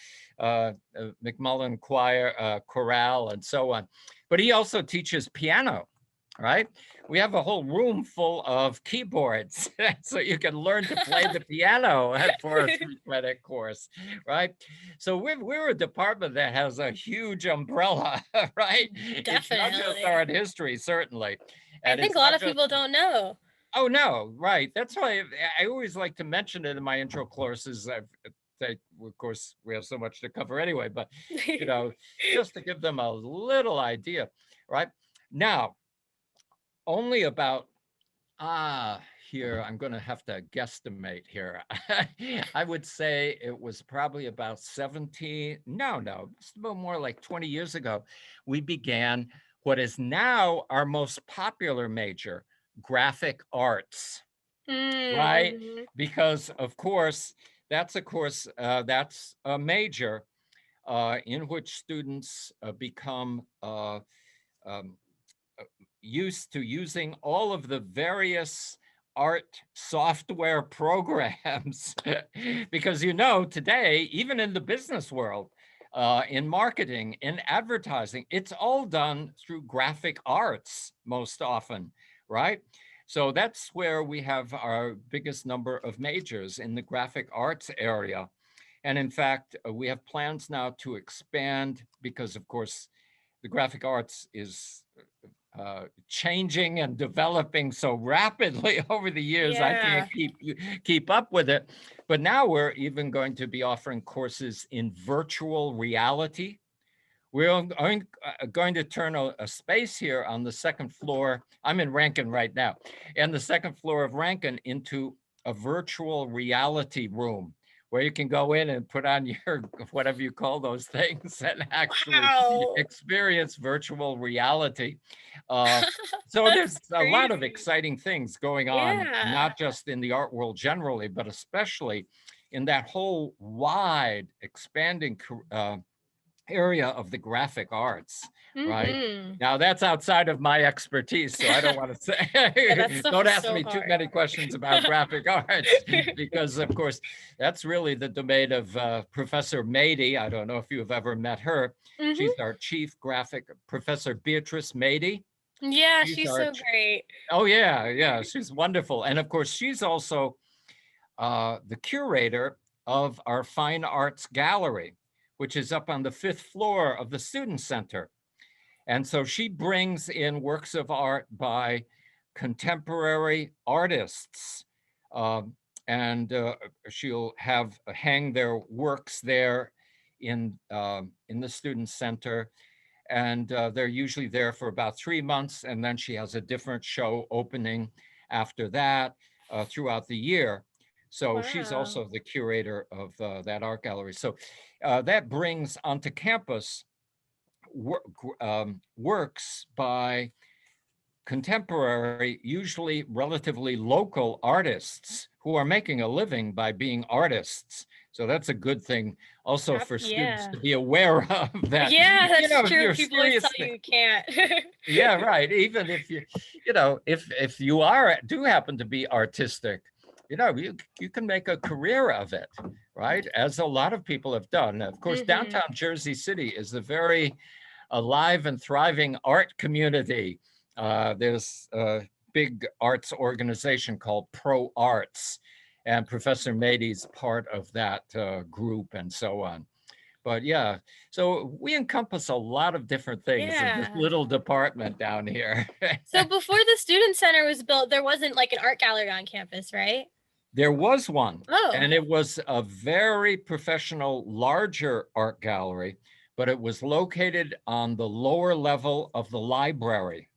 McMullen Choir, Chorale, and so on. But he also teaches piano, right? We have a whole room full of keyboards so you can learn to play the piano for a 3 credit course, right? So we're a department that has a huge umbrella, right? It's not just Definitely. art history, certainly. I And think it's a lot not of just, people don't know. oh no, right. That's why I always like to mention it in my intro courses. Of course, we have so much to cover anyway, but you know, just to give them a little idea, right? Now, only about here I'm going to have to guesstimate here. I would say it was probably about 17, no, it's about more like 20 years ago, we began what is now our most popular major, graphic arts, right? Mm-hmm. Because of course, that's a major in which students become um, used to using all of the various art software programs because today, even in the business world, in marketing, in advertising, it's all done through graphic arts most often, right? So that's where we have our biggest number of majors, in the graphic arts area. And in fact, we have plans now to expand because, of course, the graphic arts is changing and developing so rapidly over the years. I can't Yeah. keep up with it. But now we're even going to be offering courses in virtual reality. We're going to turn a space here on the second floor. I'm in Rankin right now, and the second floor of Rankin into a virtual reality room where you can go in and put on your, whatever you call those things, and actually Wow. experience virtual reality. Uh, so That's there's a lot of crazy. exciting things going on, Yeah. not just in the art world generally, but especially in that whole wide, expanding area of the graphic arts, right? Mm-hmm. Now that's outside of my expertise, so I don't want to Yeah, say, that's so don't ask so me too hard. many questions about graphic arts, because of course, that's really the domain of Professor Mady. I don't know if you've ever met her. She's Mm-hmm. our chief graphic, Professor Beatrice Mady. Yeah, She's she's our, so great. oh yeah, yeah, she's wonderful. And of course, she's also the curator of our Fine Arts Gallery, which is up on the 5th floor of the Student Center. And so she brings in works of art by contemporary artists. Um, and she'll have hang their works there in the Student Center. And they're usually there for about 3 months. And then she has a different show opening after that throughout the year. So she's Wow. also the curator of that art gallery. So that brings onto campus works by contemporary, usually relatively local artists who are making a living by being artists. So that's a good thing also for students Yeah. to be aware of, that, Yeah, you that's know, true. you're People always tell serious. you you can't. Yeah, right. Even if you know, if you are do happen to be artistic, you know, you can make a career of it, right? As a lot of people have done. Of course, Mm-hmm. downtown Jersey City is a very alive and thriving art community. There's a big arts organization called Pro Arts, and Professor Mady's part of that group and so on. But yeah, so we encompass a lot of different things in this Yeah. little department down here. So before the student center was built, there wasn't like an art gallery on campus, right? There was one, Oh. and it was a very professional, larger art gallery, but it was located on the lower level of the library.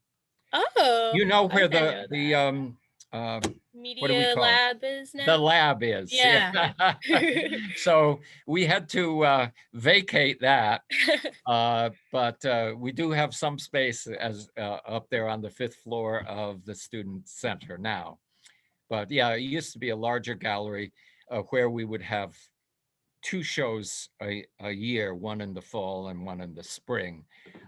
Oh, You know I where didn't know the that. uh, what do we Media call it? lab is The now? lab is, Yeah. yeah. So we had to vacate that, but we do have some space as up there on the 5th floor of the student center now. But yeah, it used to be a larger gallery where we would have 2 shows a year, one in the fall and one in the spring.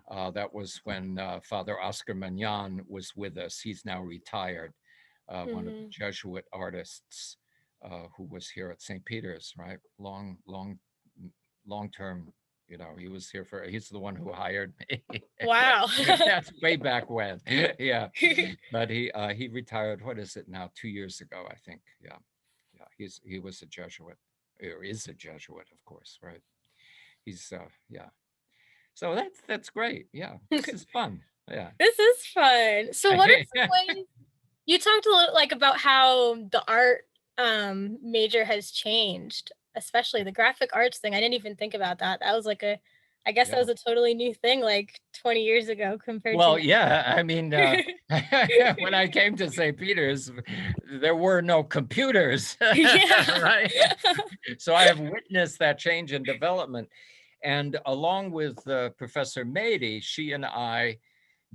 That was when Father Oscar Magnan was with us. He's now retired, one of the Hmm. Jesuit artists who was here at St. Peter's, right? Long term, you know, he was here for, he's the one who hired me. Wow. That's way back when. Yeah. But he retired, what is it now, 2 years ago, I think. Yeah. Yeah. He was a Jesuit, or is a Jesuit, of course, right? He's yeah. So that's great. Yeah. This is fun. Yeah. This is fun. So what are some ways you talked a little like about how the art major has changed, especially the graphic arts thing. I didn't even think about that. That was like a I guess that Yeah. was a totally new thing like 20 years ago compared to Well, yeah, I mean, now. when I came to St. Peter's, there were no computers, Yeah. right? So I have witnessed that change in development. And along with Professor Mady, she and I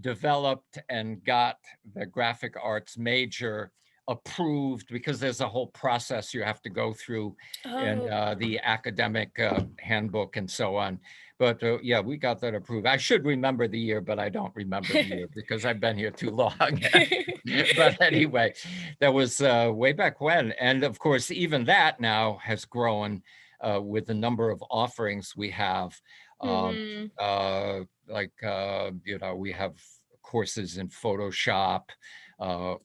developed and got the graphic arts major approved, because there's a whole process you have to go through in Oh. the academic handbook and so on. But yeah, we got that approved. I should remember the year, but I don't remember the year because I've been here too long. But anyway, that was way back when. And of course, even that now has grown with the number of offerings we have. Um, Mhm. you know, we have courses in Photoshop,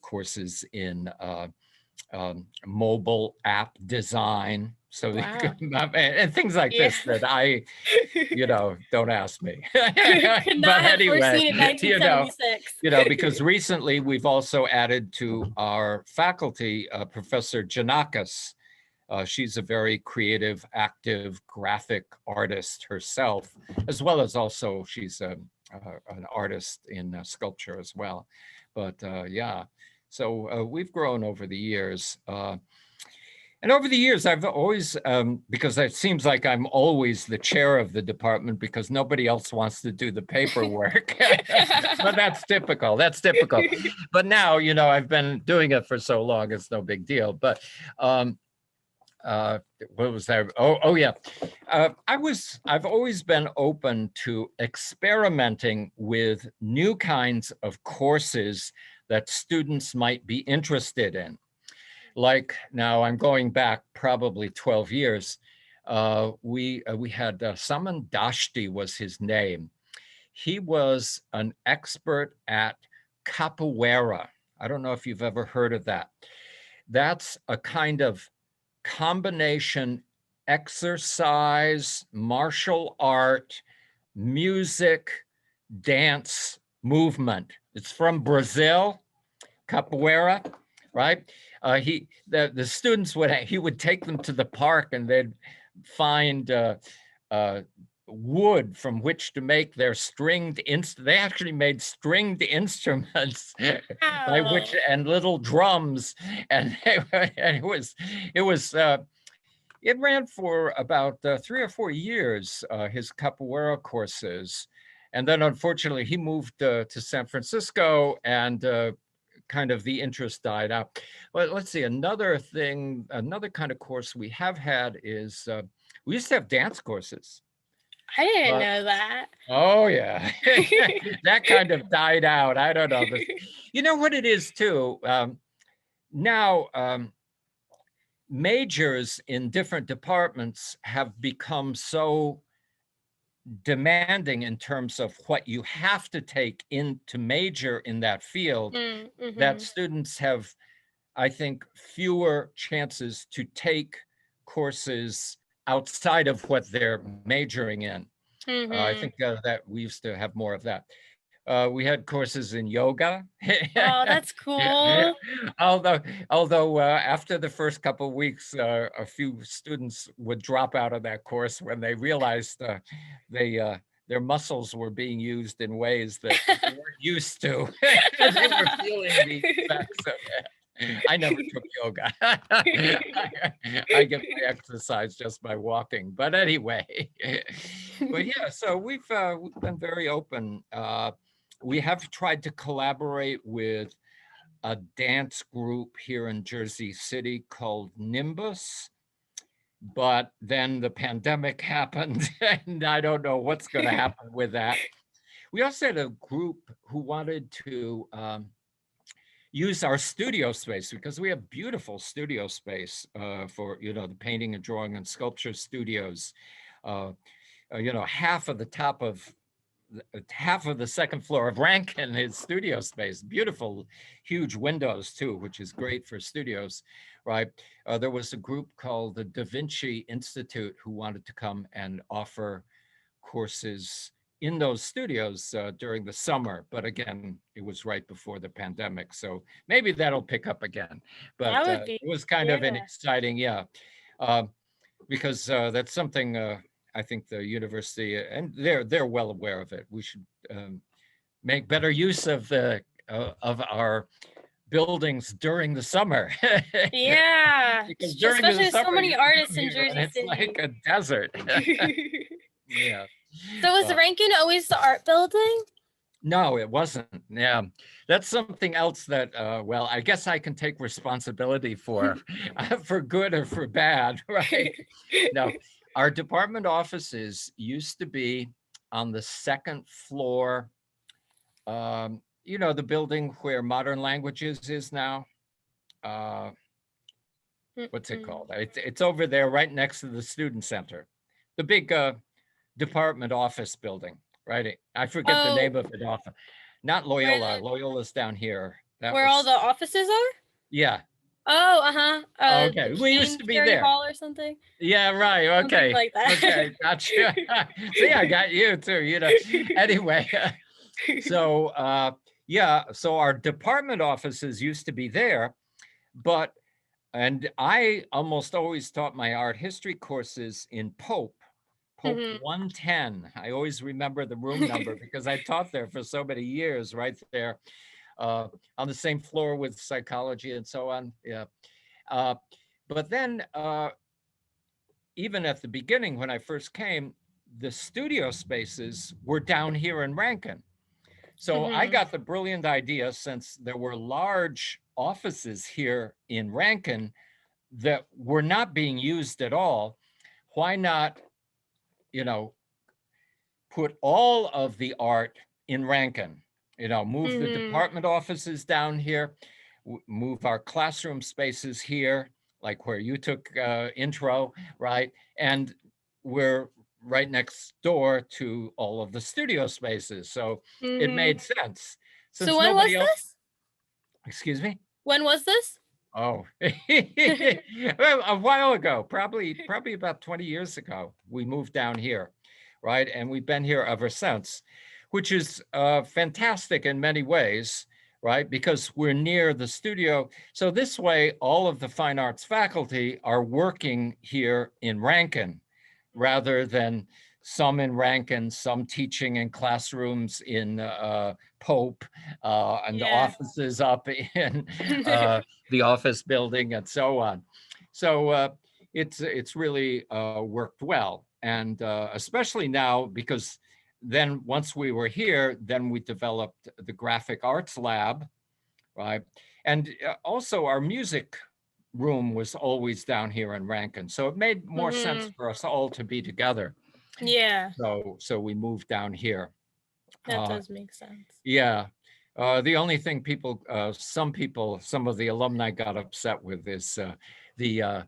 courses in mobile app design. So they Wow. could, and things like Yeah. this that I, you know, don't ask me. Could not But have anyway, foreseen in you 1976. know, because recently we've also added to our faculty Professor Janakis. She's a very creative, active graphic artist herself, as well as also she's an artist in sculpture as well. But yeah, so we've grown over the years. And over the years, I've always, because it seems like I'm always the chair of the department because nobody else wants to do the paperwork. But that's typical. That's typical. But now, I've been doing it for so long, it's no big deal. But what was that? Oh yeah. I've always been open to experimenting with new kinds of courses that students might be interested in. Like now I'm going back probably 12 years. We had Saman Dashti was his name. He was an expert at capoeira. I don't know if you've ever heard of that. That's a kind of combination exercise, martial art, music, dance movement. It's from Brazil, capoeira, right? The students he would take them to the park and they'd find wood from which to make their they actually made stringed instruments by which, and little drums, and it ran for about 3 or 4 years, his capoeira courses. And then unfortunately he moved to San Francisco, and kind of the interest died out. But let's see, another kind of course we have had is, we used to have dance courses. I didn't know that. Oh yeah, that kind of died out. I don't know. You know what it is too? Now, majors in different departments have become so demanding in terms of what you have to take in to major in that field, that students have, I think, fewer chances to take courses outside of what they're majoring in. I think that we used to have more of that. We had courses in yoga. Oh, that's cool. Although after the first couple of weeks, a few students would drop out of that course when they realized their muscles were being used in ways that they weren't used to. They were feeling the effects of it. I never took yoga. I get my exercise just by walking. But anyway, but yeah, so we've been very open. We have tried to collaborate with a dance group here in Jersey City called Nimbus, but then the pandemic happened, and I don't know what's going to happen with that. We also had a group who wanted to use our studio space, because we have beautiful studio space for the painting and drawing and sculpture studios. Half of the second floor of Rankin is studio space. Beautiful, huge windows too, which is great for studios, right? There was a group called the Da Vinci Institute who wanted to come and offer courses in those studios during the summer. But again, it was right before the pandemic. So maybe that'll pick up again. But it was kind of an exciting, because that's something I think the university, and they're well aware of it. We should make better use of our buildings during the summer. Yeah, because during especially the summer, so many artists in Jersey City. It's like a desert. Yeah. So was Rankin always the art building? No, it wasn't. Yeah, that's something else that, well, I guess I can take responsibility for good or for bad, right? No, our department offices used to be on the second floor, the building where Modern Languages is now. What's it called? It's over there right next to the student center. The big department office building, right? I forget the name of it often. Not Loyola. Loyola's down here. Where all the offices are? Yeah. Oh, okay. We used to be there. Hall or something? Yeah, right. Okay. Something like that. Okay, gotcha. See, I got you too, Anyway, so so our department offices used to be there, and I almost always taught my art history courses in Pope 110. I always remember the room number because I taught there for so many years, right there on the same floor with psychology and so on. Yeah. But then even at the beginning, when I first came, the studio spaces were down here in Rankin. So I got the brilliant idea, since there were large offices here in Rankin that were not being used at all, why not, put all of the art in Rankin? Move the department offices down here, move our classroom spaces here, like where you took intro, right? And we're right next door to all of the studio spaces. So it made sense. So Since when was nobody else, this? excuse me? When was this? Oh, a while ago, probably about 20 years ago, we moved down here, right? And we've been here ever since, which is fantastic in many ways, right? Because we're near the studio. So this way, all of the fine arts faculty are working here in Rankin, rather than some in Rankin, some teaching in classrooms in Pope, and the offices up in the office building, and so on. So it's really worked well, and especially now, because then once we were here, then we developed the graphic arts lab, right? And also our music room was always down here in Rankin, so it made more sense for us all to be together. Yeah, So we moved down here. that does make sense. Yeah. The only thing some of the alumni got upset with is the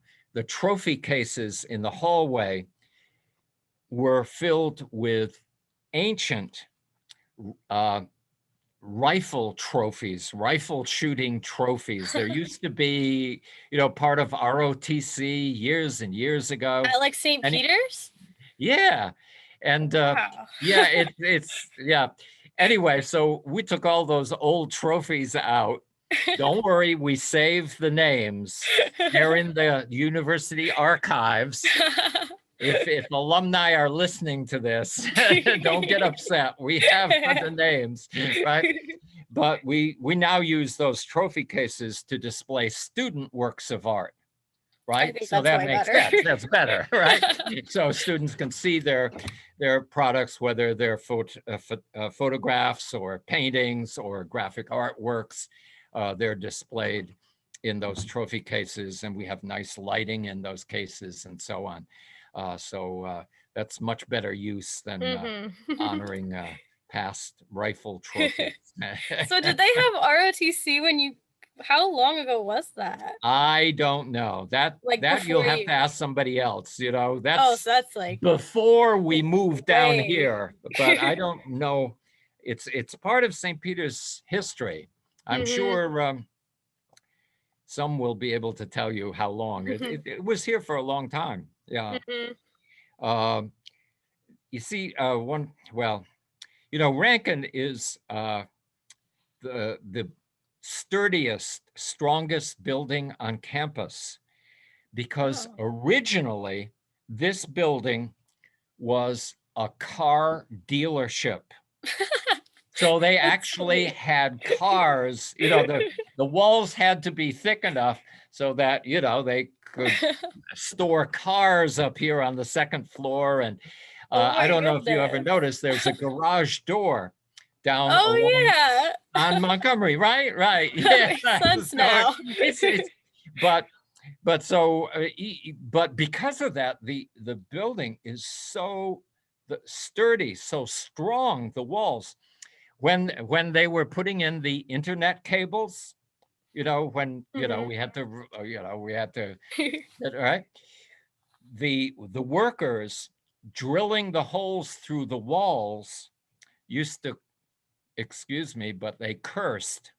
trophy cases in the hallway were filled with ancient rifle shooting trophies. There used to be, part of ROTC years and years ago. At like St. Peter's? Yeah. And Wow. yeah. Anyway, so we took all those old trophies out. Don't worry, we saved the names. They're in the university archives. If alumni are listening to this, don't get upset. We have the names, right? But we now use those trophy cases to display student works of art, right? So that makes sense. That's better, right? So students can see their products, whether they're photographs or paintings or graphic artworks. They're displayed in those trophy cases, and we have nice lighting in those cases and so on. So that's much better use than honoring past rifle trophies. So did they have ROTC how long ago was that? I don't know. That you'll have to ask somebody else, so that's like before we moved down here, but I don't know. It's part of St. Peter's history. I'm sure some will be able to tell you how long. It was here for a long time. Yeah. You see, Rankin is the sturdiest, strongest building on campus, because originally this building was a car dealership. So they actually had cars, the walls had to be thick enough so that, they could store cars up here on the second floor. And I don't know if you ever noticed, there's a garage door down on Montgomery, right? Right. That makes sense now. But because of that, the building is so sturdy, so strong, the walls. When they were putting in the internet cables, when we had to right, the workers drilling the holes through the walls used to, excuse me, but they cursed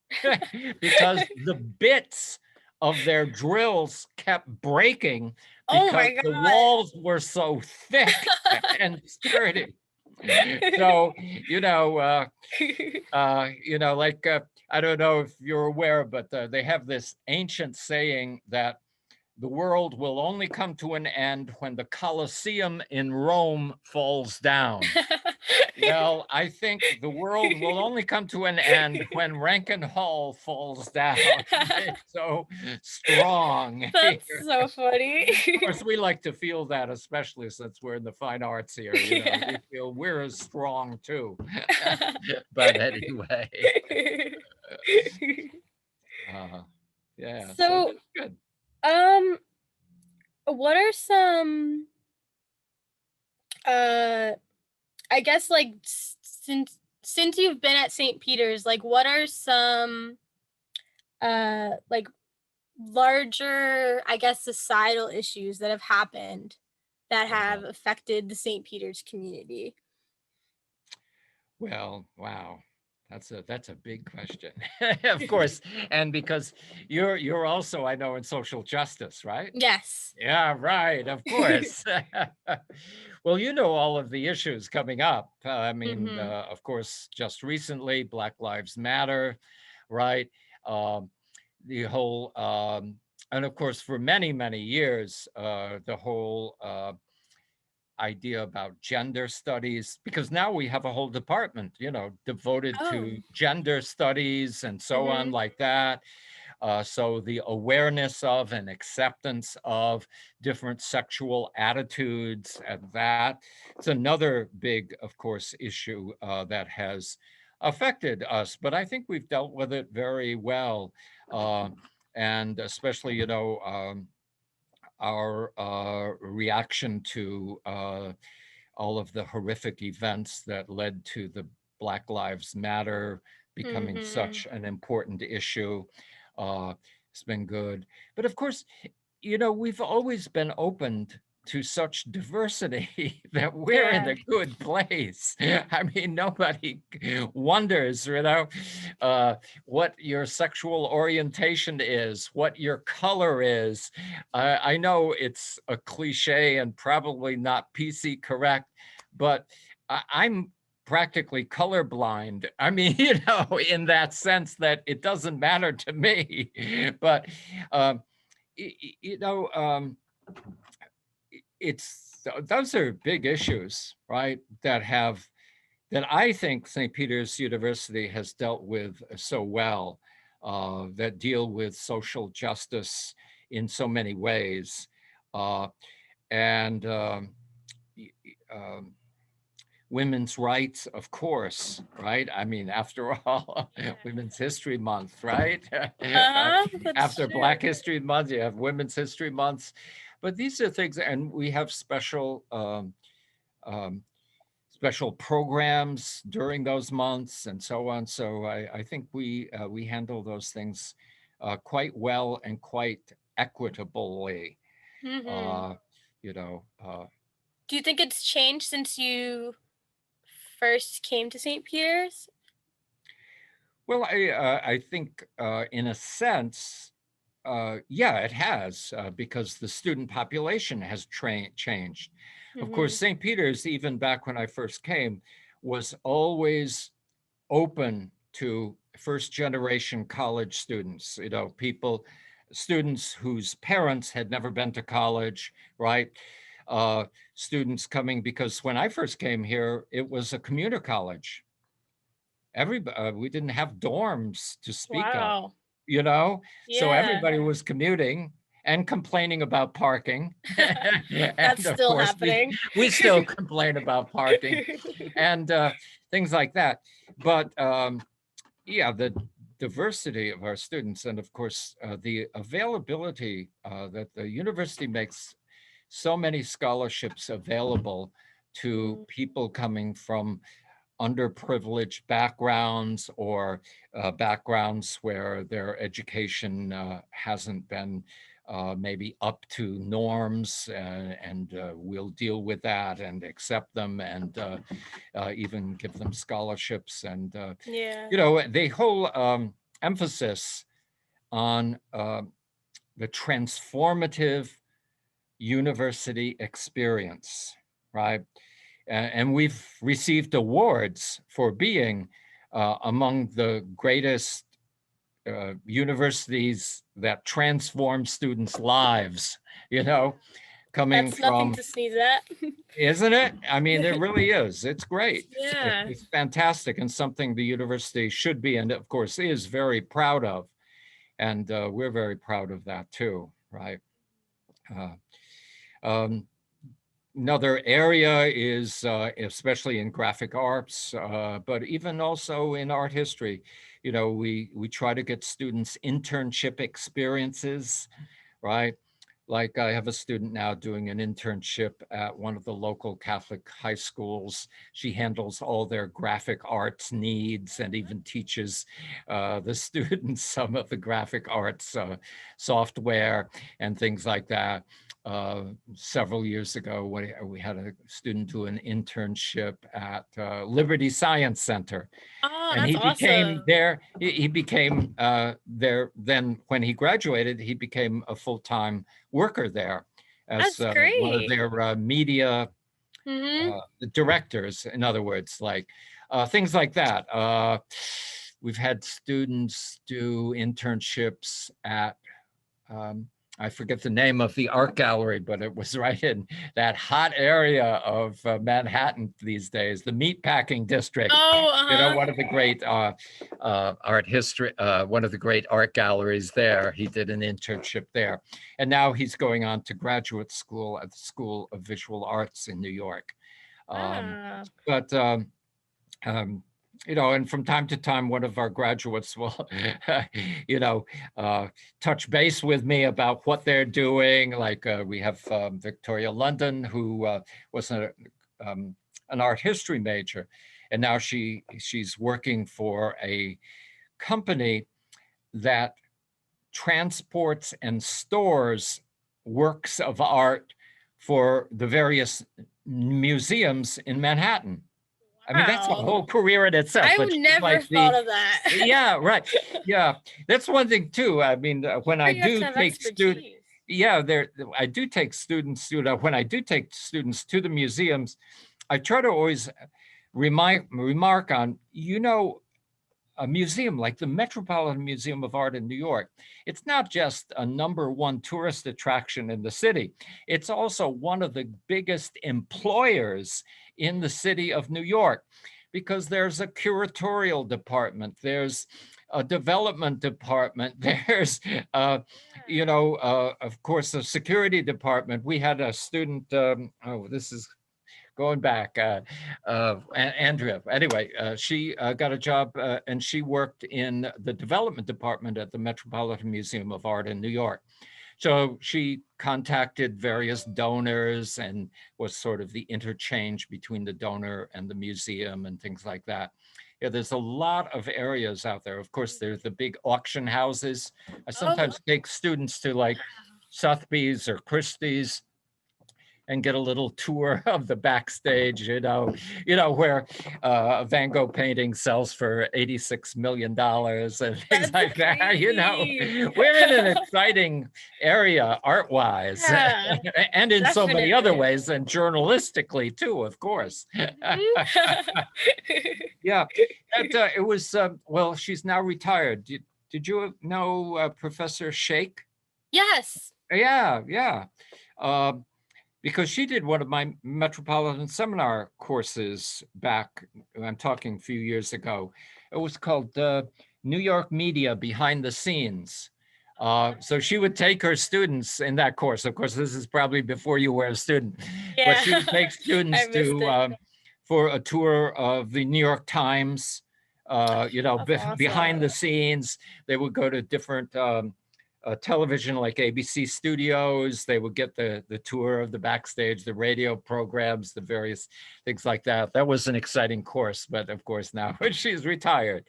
because the bits of their drills kept breaking because the walls were so thick and sturdy. So, like, I don't know if you're aware, but they have this ancient saying that the world will only come to an end when the Colosseum in Rome falls down. Well, I think the world will only come to an end when Rankin Hall falls down. It's so strong here. That's so funny. Of course, we like to feel that, especially since we're in the fine arts here. Yeah. We feel we're as strong too. But anyway, uh, yeah, so So, that's good. um, what are some, uh, I guess like since you've been at St. Peter's, like what are some, like larger, I guess, societal issues that have happened that Uh-huh. have affected the St. Peter's community? Well, wow. That's a big question. Of course, and because you're also, I know, in social justice, right? Yes. Yeah, right, of course. Well, you know all of the issues coming up. I mean, Mhm. of course, just recently, Black Lives Matter, right? Um, the whole, and of course, for many, many years, the whole idea about gender studies, because now we have a whole department, devoted Oh. to gender studies and so on, Mhm. like that. So the awareness of and acceptance of different sexual attitudes and that. It's another big, of course, issue that has affected us, but I think we've dealt with it very well. Uh, and especially, our reaction to all of the horrific events that led to the Black Lives Matter becoming Mhm. such an important issue. Uh, it's been good. But of course, we've always been opened to such diversity that we're in Yeah. a good place. I mean, nobody wonders, what your sexual orientation is, what your color is. I know it's a cliche and probably not PC correct, but I'm practically colorblind. I mean, in that sense that it doesn't matter to me. But um, you know, it's those are big issues, right? That I think St. Peter's University has dealt with so well, that deal with social justice in so many ways, uh, and um, women's rights, of course, right? I mean, after all, Yeah. Women's History Month, right? Uh-huh, that's After true. Black History Month, you have Women's History Months. But these are things, and we have um, special programs during those months and so on. So I think we handle those things quite well and quite equitably. Mhm. Uh, you know, uh, Do you think it's changed since you first came to St. Peter's? well, I think in a sense, yeah, it has, because the student population has changed. Of course, Mhm. St. Peter's, even back when I first came, was always open to first generation college students, students whose parents had never been to college, right? Uh, Students coming because when I first came here, it was a commuter college. We didn't have dorms to speak of, Wow. you know? So Yeah. everybody was commuting and complaining about parking. And That's of still course, we, happening. we still complain about parking and things like that. But yeah, the diversity of our students, and of course, the availability that the university makes so many scholarships available to Mm, people coming from underprivileged backgrounds or backgrounds where their education hasn't been maybe up to norms, and we'll deal with that and accept them and even give them scholarships. And, yeah. the whole emphasis on the transformative university experience, right? And we've received awards for being among the greatest universities that transform students' lives, you know, coming That's nothing from, to sneeze at. isn't it? I mean, it really is. It's great. Yeah. It's fantastic and something the university should be, and of course is very proud of. And we're very proud of that too, right? Uh, um, Another area is, especially in graphic arts, but even also in art history, we try to get students internship experiences, right? Like I have a student now doing an internship at one of the local Catholic high schools. She handles all their graphic arts needs and even teaches the students some of the graphic arts software and things like that. Several years ago, we had a student do an internship at Liberty Science Center, Oh, and that's he became awesome. there. He became there. Then, when he graduated, he became a full-time worker there as That's one of great. their media Mm-hmm. directors. In other words, like things like that. We've had students do internships at um, I forget the name of the art gallery, but it was right in that hot area of Manhattan these days, the meatpacking district. Oh, uh-huh. One of the great art history, one of the great art galleries there. He did an internship there. And now he's going on to graduate school at the School of Visual Arts in New York. Um, Ah. but um, and from time to time, one of our graduates will, you know, touch base with me about what they're doing. Like we have Victoria London, who was an art history major, and now she's working for a company that transports and stores works of art for the various museums in Manhattan. I mean, that's a Wow. whole career in itself, I but would she's never like thought of that. yeah, right. Yeah, that's one thing too. I mean, when I You have do to have take students, expertise. yeah, I do take students to, when I do take students to the museums, I try to always remark on, a museum like the Metropolitan Museum of Art in New York, it's not just a #1 tourist attraction in the city. It's also one of the biggest employers in the city of New York, because there's a curatorial department, there's a development department, there's, of course, a security department. We had a student, this is going back, Andrea. Anyway, she got a job and she worked in the development department at the Metropolitan Museum of Art in New York. So she contacted various donors and was sort of the interchange between the donor and the museum and things like that. Yeah, there's a lot of areas out there. Of course, there's the big auction houses. I Oh, sometimes take students to like Sotheby's or Christie's and get a little tour of the backstage, where a Van Gogh painting sells for $86 million and things that's like that. crazy. We're in an exciting area art-wise, Yeah, and in so many other definitely. ways, and journalistically too, of course. Mhm. Yeah, it was, well, she's now retired. Did you know Professor Shake? Yes. Yeah, yeah. Uh, because she did one of my Metropolitan Seminar courses back, I'm talking a few years ago. It was called New York Media Behind the Scenes. So she would take her students in that course. Of course, this is probably before you were a student, but Yeah. she would take I students missed it. for a tour of the New York Times, That's behind the awesome. scenes. They would go to different television like ABC Studios. They would get the tour of the backstage, the radio programs, the various things like that. That was an exciting course, but of course now she's retired,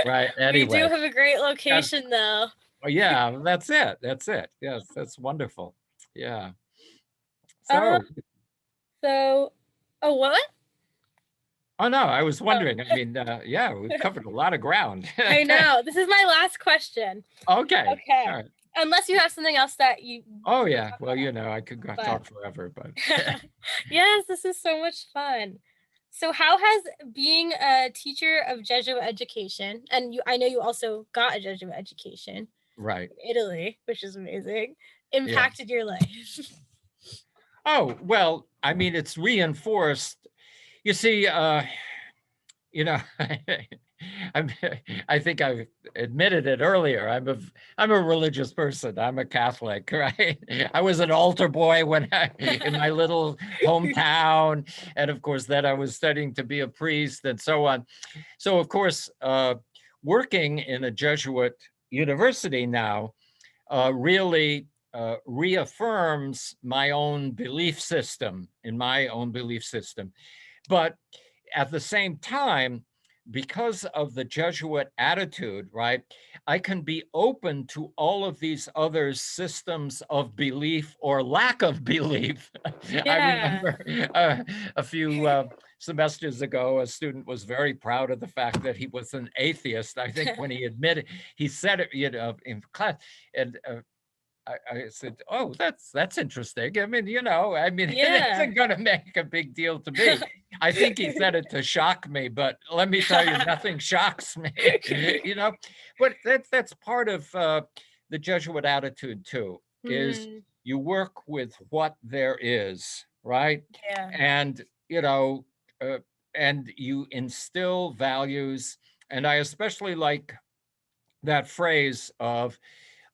right? We do Anyway, have a great that's, location though. yeah, that's it. That's it. Yes, that's wonderful. Yeah. Um, So, so oh what? oh no, I was Oh, wondering. I mean, yeah, we've covered a lot of ground. I know. This is my last question. Okay. All Okay. right. Unless you have something else that you Oh want to yeah. talk Well, I could about. talk forever, but Yes, this is so much fun. So how has being a teacher of Jesuit education, and I know you also got a Jesuit education right. in Italy, which is amazing, Yeah. impacted your life? Oh, well, I mean, it's reinforced. You see, you know, I'm, I think I've admitted it earlier. I'm a religious person. I'm a Catholic, right? I was an altar boy in my little hometown, and of course, then I was studying to be a priest, and so on. So, of course, working in a Jesuit university now really reaffirms my own belief system, But at the same time, because of the Jesuit attitude, right, I can be open to all of these other systems of belief or lack of belief. I Yeah. remember a few semesters ago, a student was very proud of the fact that he was an atheist. I think when he said it, in class, and I said, "Oh, that's interesting." I mean, it Yeah. isn't going to make a big deal to me. I think he said it to shock me, but let me tell you, nothing shocks me. But that's part of the Jesuit attitude too. Is Mhm. you work with what there is, right? Yeah. And uh, and you instill values. And I especially like that phrase of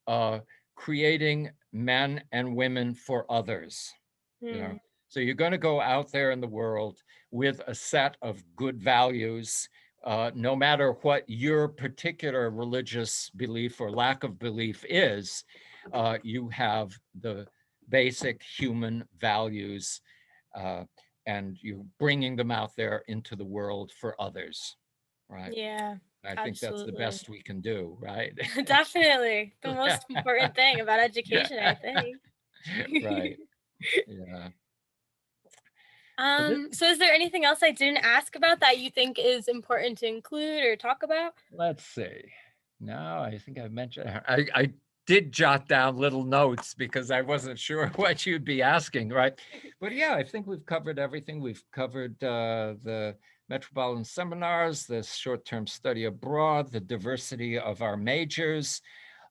uh, creating men and women for others. You know, Mm. so you're going to go out there in the world with a set of good values, no matter what your particular religious belief or lack of belief is. You have the basic human values, uh, and you're bringing them out there into the world for others, right? Yeah. I think that's the Absolutely. best we can do, right? Definitely. The most important thing about education, I think. Right. Yeah. Well, So is there anything else I didn't ask about that you think is important to include or talk about? let's see. No, I think I mentioned. I did jot down little notes because I wasn't sure what you'd be asking, right? But yeah, I think we've covered everything. We've covered the metropolitan seminars, the short-term study abroad, the diversity of our majors,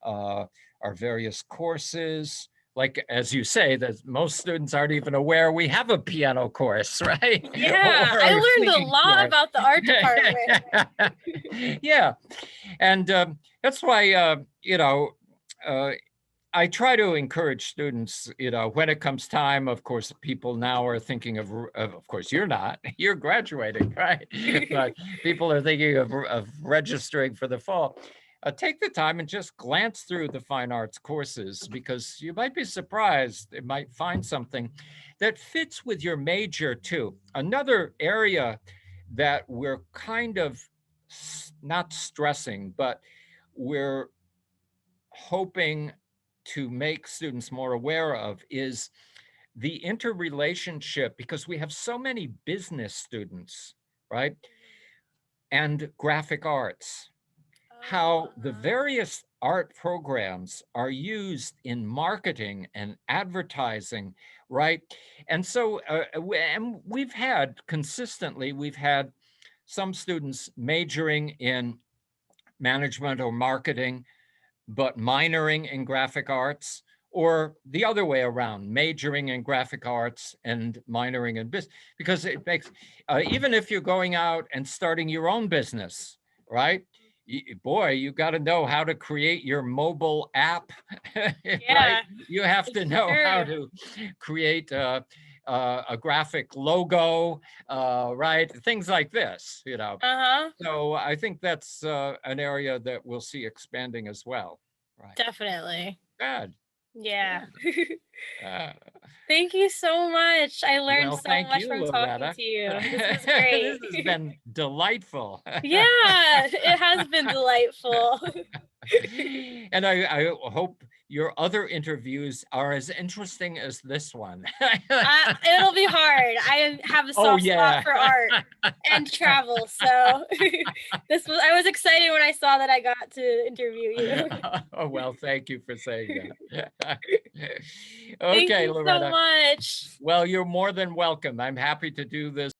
uh, our various courses. Like, as you say, that most students aren't even aware we have a piano course, right? Yeah, Or I a learned a singing lot course. about the art department. Yeah. And that's why, uh, I try to encourage students, when it comes time, of course, people now are thinking of course, you're not, you're graduating, right? But people are thinking of registering for the fall. Take the time and just glance through the fine arts courses because you might be surprised. It might find something that fits with your major too. Another area that we're kind of not stressing, but we're hoping to make students more aware of is the interrelationship because we have so many business students, right? And graphic arts, Oh, how the various art programs are used in marketing and advertising, right? And so, and we've had some students majoring in management or marketing, but minoring in graphic arts, or the other way around, majoring in graphic arts and minoring in business, because it makes, even if you're going out and starting your own business, right? Boy, you got to know how to create your mobile app, right? yeah, You have to it's know how true. to create a graphic logo, right? Things like this. Uh-huh. So I think that's an area that we'll see expanding as well. Right. Definitely. Good. Yeah. Good. Uh, Thank you so much. I learned well, so thank much you, from talking Loretta. to you. This was This great. has been delightful. Yeah, it has been delightful. And I hope your other interviews are as interesting as this one. It'll be hard. I have a Oh, soft spot yeah. for art and travel, so I was excited when I saw that I got to interview you. Oh, well, thank you for saying that. Thank Okay, you so Loretta. much. Well, you're more than welcome. I'm happy to do this.